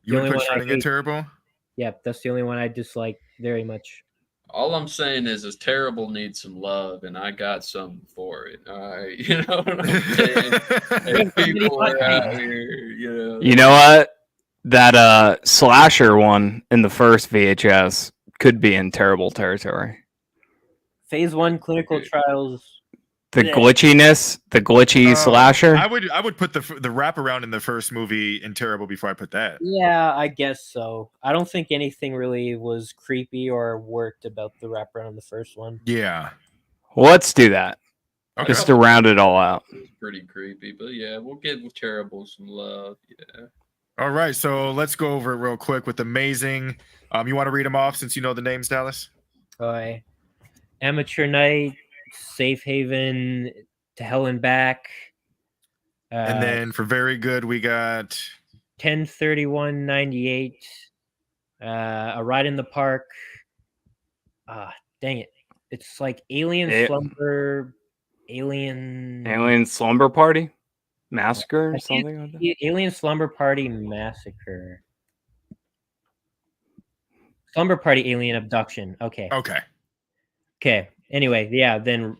You would put shredding in terrible? Yeah, that's the only one I dislike very much. All I'm saying is terrible needs some love, and I got some for it. All right, you know what I'm saying? People are out here, You know what? That slasher one in the first VHS could be in terrible territory. Phase 1 clinical trials. The glitchiness, the glitchy slasher. I would put the wraparound in the first movie in terrible before I put that. Yeah, I guess so. I don't think anything really was creepy or worked about the wraparound in the first one. Yeah. Let's do that. Okay. Just to round it all out. It was pretty creepy, but yeah, we'll give terrible some love. Yeah. All right, so let's go over it real quick with Amazing. You want to read them off since you know the names, Dallas? Okay. Amateur Night, Safe Haven, To Hell and Back. And then for Very Good, we got 10/31/98. A Ride in the Park. Dang it. It's like Alien Slumber, Alien Slumber Party? Massacre or something like that? Alien Slumber Party Massacre. Slumber Party Alien Abduction. Okay. Anyway, yeah, then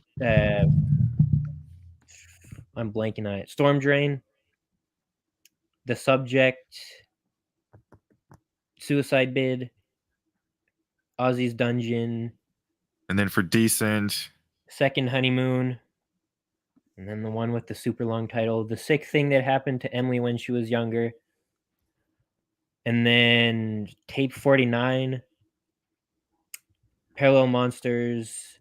I'm blanking on it. Storm Drain, The Subject, Suicide Bid, Ozzy's Dungeon. And then for Decent, Second Honeymoon. And then the one with the super long title, The Sick Thing That Happened to Emily When She Was Younger. And then Tape 49, Parallel Monsters.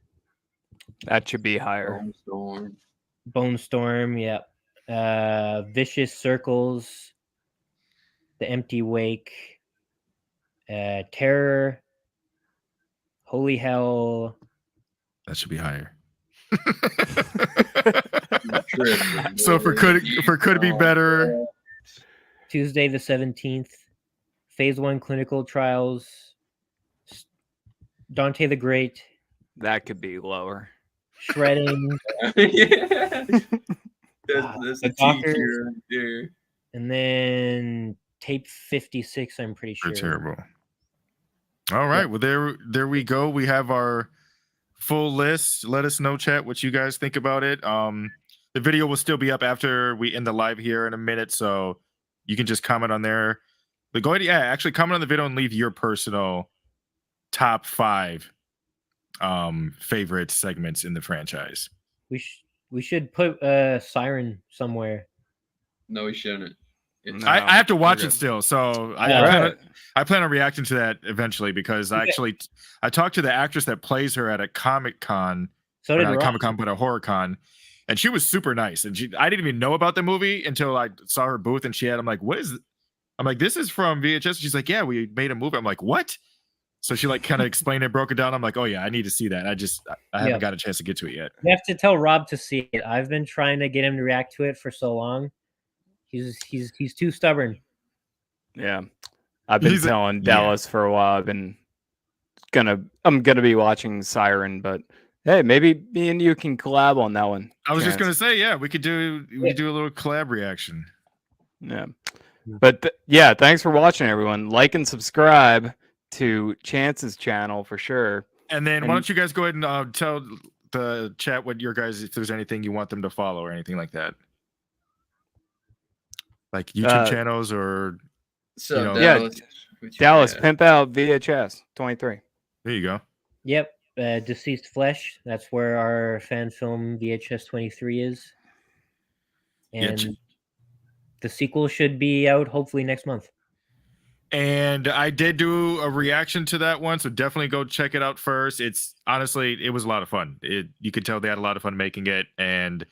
That should be higher. Bone Storm, yeah. Vicious Circles. The Empty Wake, Terror, Holy Hell. That should be higher. Tripping, So for could be better. Tuesday the 17th, Phase 1 Clinical Trials, Dante the Great, That could be lower. Shredding, Yeah. That's the a gawkers. teacher right there. and then Tape 56, I'm pretty They're sure. terrible. All right. Well, there we go. We have our full list. Let us know, chat, what you guys think about it. The video will still be up after we end the live here in a minute, so you can just comment on there. But go ahead, actually comment on the video and leave your personal top 5 favorite segments in the franchise. We should put Siren somewhere. No, we shouldn't. No. I have to watch Okay. it still, so Right. I plan on reacting to that eventually because I talked to the actress that plays her at a Comic-Con. So did Not a Rob. Comic-Con, but a horror con. And she was super nice. And I didn't even know about the movie until I saw her booth and I'm like, what is it? I'm like, this is from VHS. She's like, yeah, we made a movie. I'm like, what? So she like kind of explained it, broke it down. I'm like, oh yeah, I need to see that. I haven't got a chance to get to it yet. You have to tell Rob to see it. I've been trying to get him to react to it for so long. He's too stubborn. Yeah, I've been He's telling Dallas for a while. I'm gonna be watching Siren, but hey, maybe me and you can collab on that one. I was just Chance. gonna say, yeah, we could do a little collab reaction. Yeah, but yeah, thanks for watching, everyone. Like and subscribe to Chance's channel for sure. And then why don't you guys go ahead and tell the chat what your guys, if there's anything you want them to follow or anything like that, like YouTube channels or So Dallas, Dallas Pimp Out VHS 23. There you go. Yep. Deceased Flesh. That's where our fan film VHS 23 is. And the sequel should be out hopefully next month. And I did do a reaction to that one, so definitely go check it out first. It's honestly, it was a lot of fun. You could tell they had a lot of fun making it, and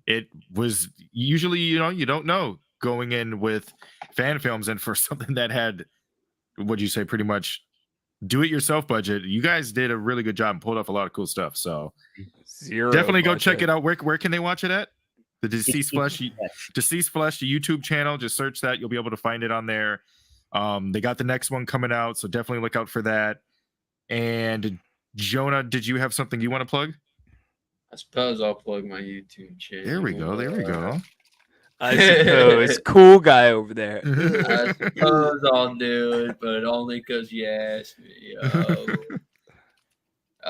it was usually, you don't know going in with fan films, and for something that had, what'd you say, pretty much do-it-yourself budget, you guys did a really good job and pulled off a lot of cool stuff. So definitely go check it out. Where can they watch it at? The Deceased Flesh, the YouTube channel. Just search that; you'll be able to find it on there. They got the next one coming out, so definitely look out for that. And Jonah, did you have something you want to plug? I suppose I'll plug my YouTube channel. There we go. I suppose cool guy over there. I suppose I'll do it, but only because you asked me.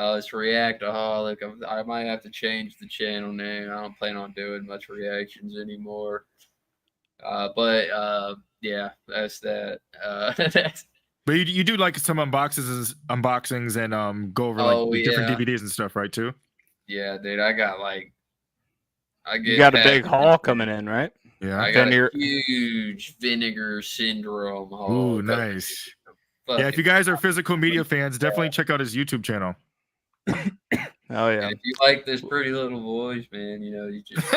It's Reactaholic. I might have to change the channel name. I don't plan on doing much reactions anymore. But yeah, that's that. But you do like some unboxings and go over like the different DVDs and stuff, right? Too. Yeah, dude, I got you got a big haul coming in, right? Yeah, I got a huge Vinegar Syndrome haul. Ooh, nice. Yeah, if you guys are physical media fans, definitely check out his YouTube channel. Oh yeah. And if you like this pretty little voice, man, you just.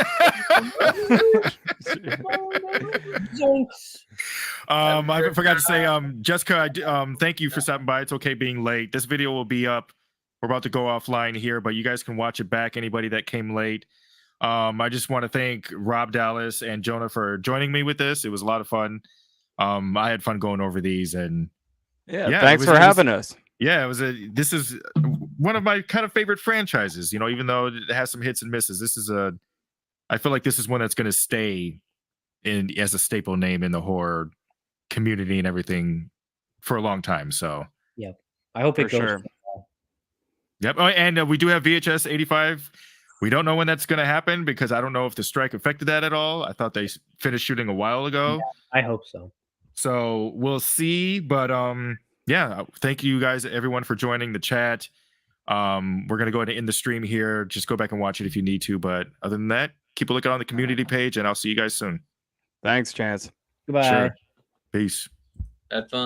I forgot to say, Jessica, thank you for stopping by. It's okay being late. This video will be up. We're about to go offline here, but you guys can watch it back. Anybody that came late. I just want to thank Rob, Dallas, and Jonah for joining me with this. It was a lot of fun. I had fun going over these, and thanks for having us. Yeah, this is one of my kind of favorite franchises, even though it has some hits and misses. I feel like this is one that's going to stay in as a staple name in the horror community and everything for a long time. So, yep. I hope it goes. Sure. Yep. Oh, and we do have VHS 85. We don't know when that's going to happen because I don't know if the strike affected that at all. I thought they finished shooting a while ago. Yeah, I hope so. So we'll see. But yeah, thank you guys, everyone, for joining the chat. We're going to go ahead and end the stream here. Just go back and watch it if you need to. But other than that, keep a look on the community page, and I'll see you guys soon. Thanks, Chance. Goodbye. Sure. Peace. Have fun.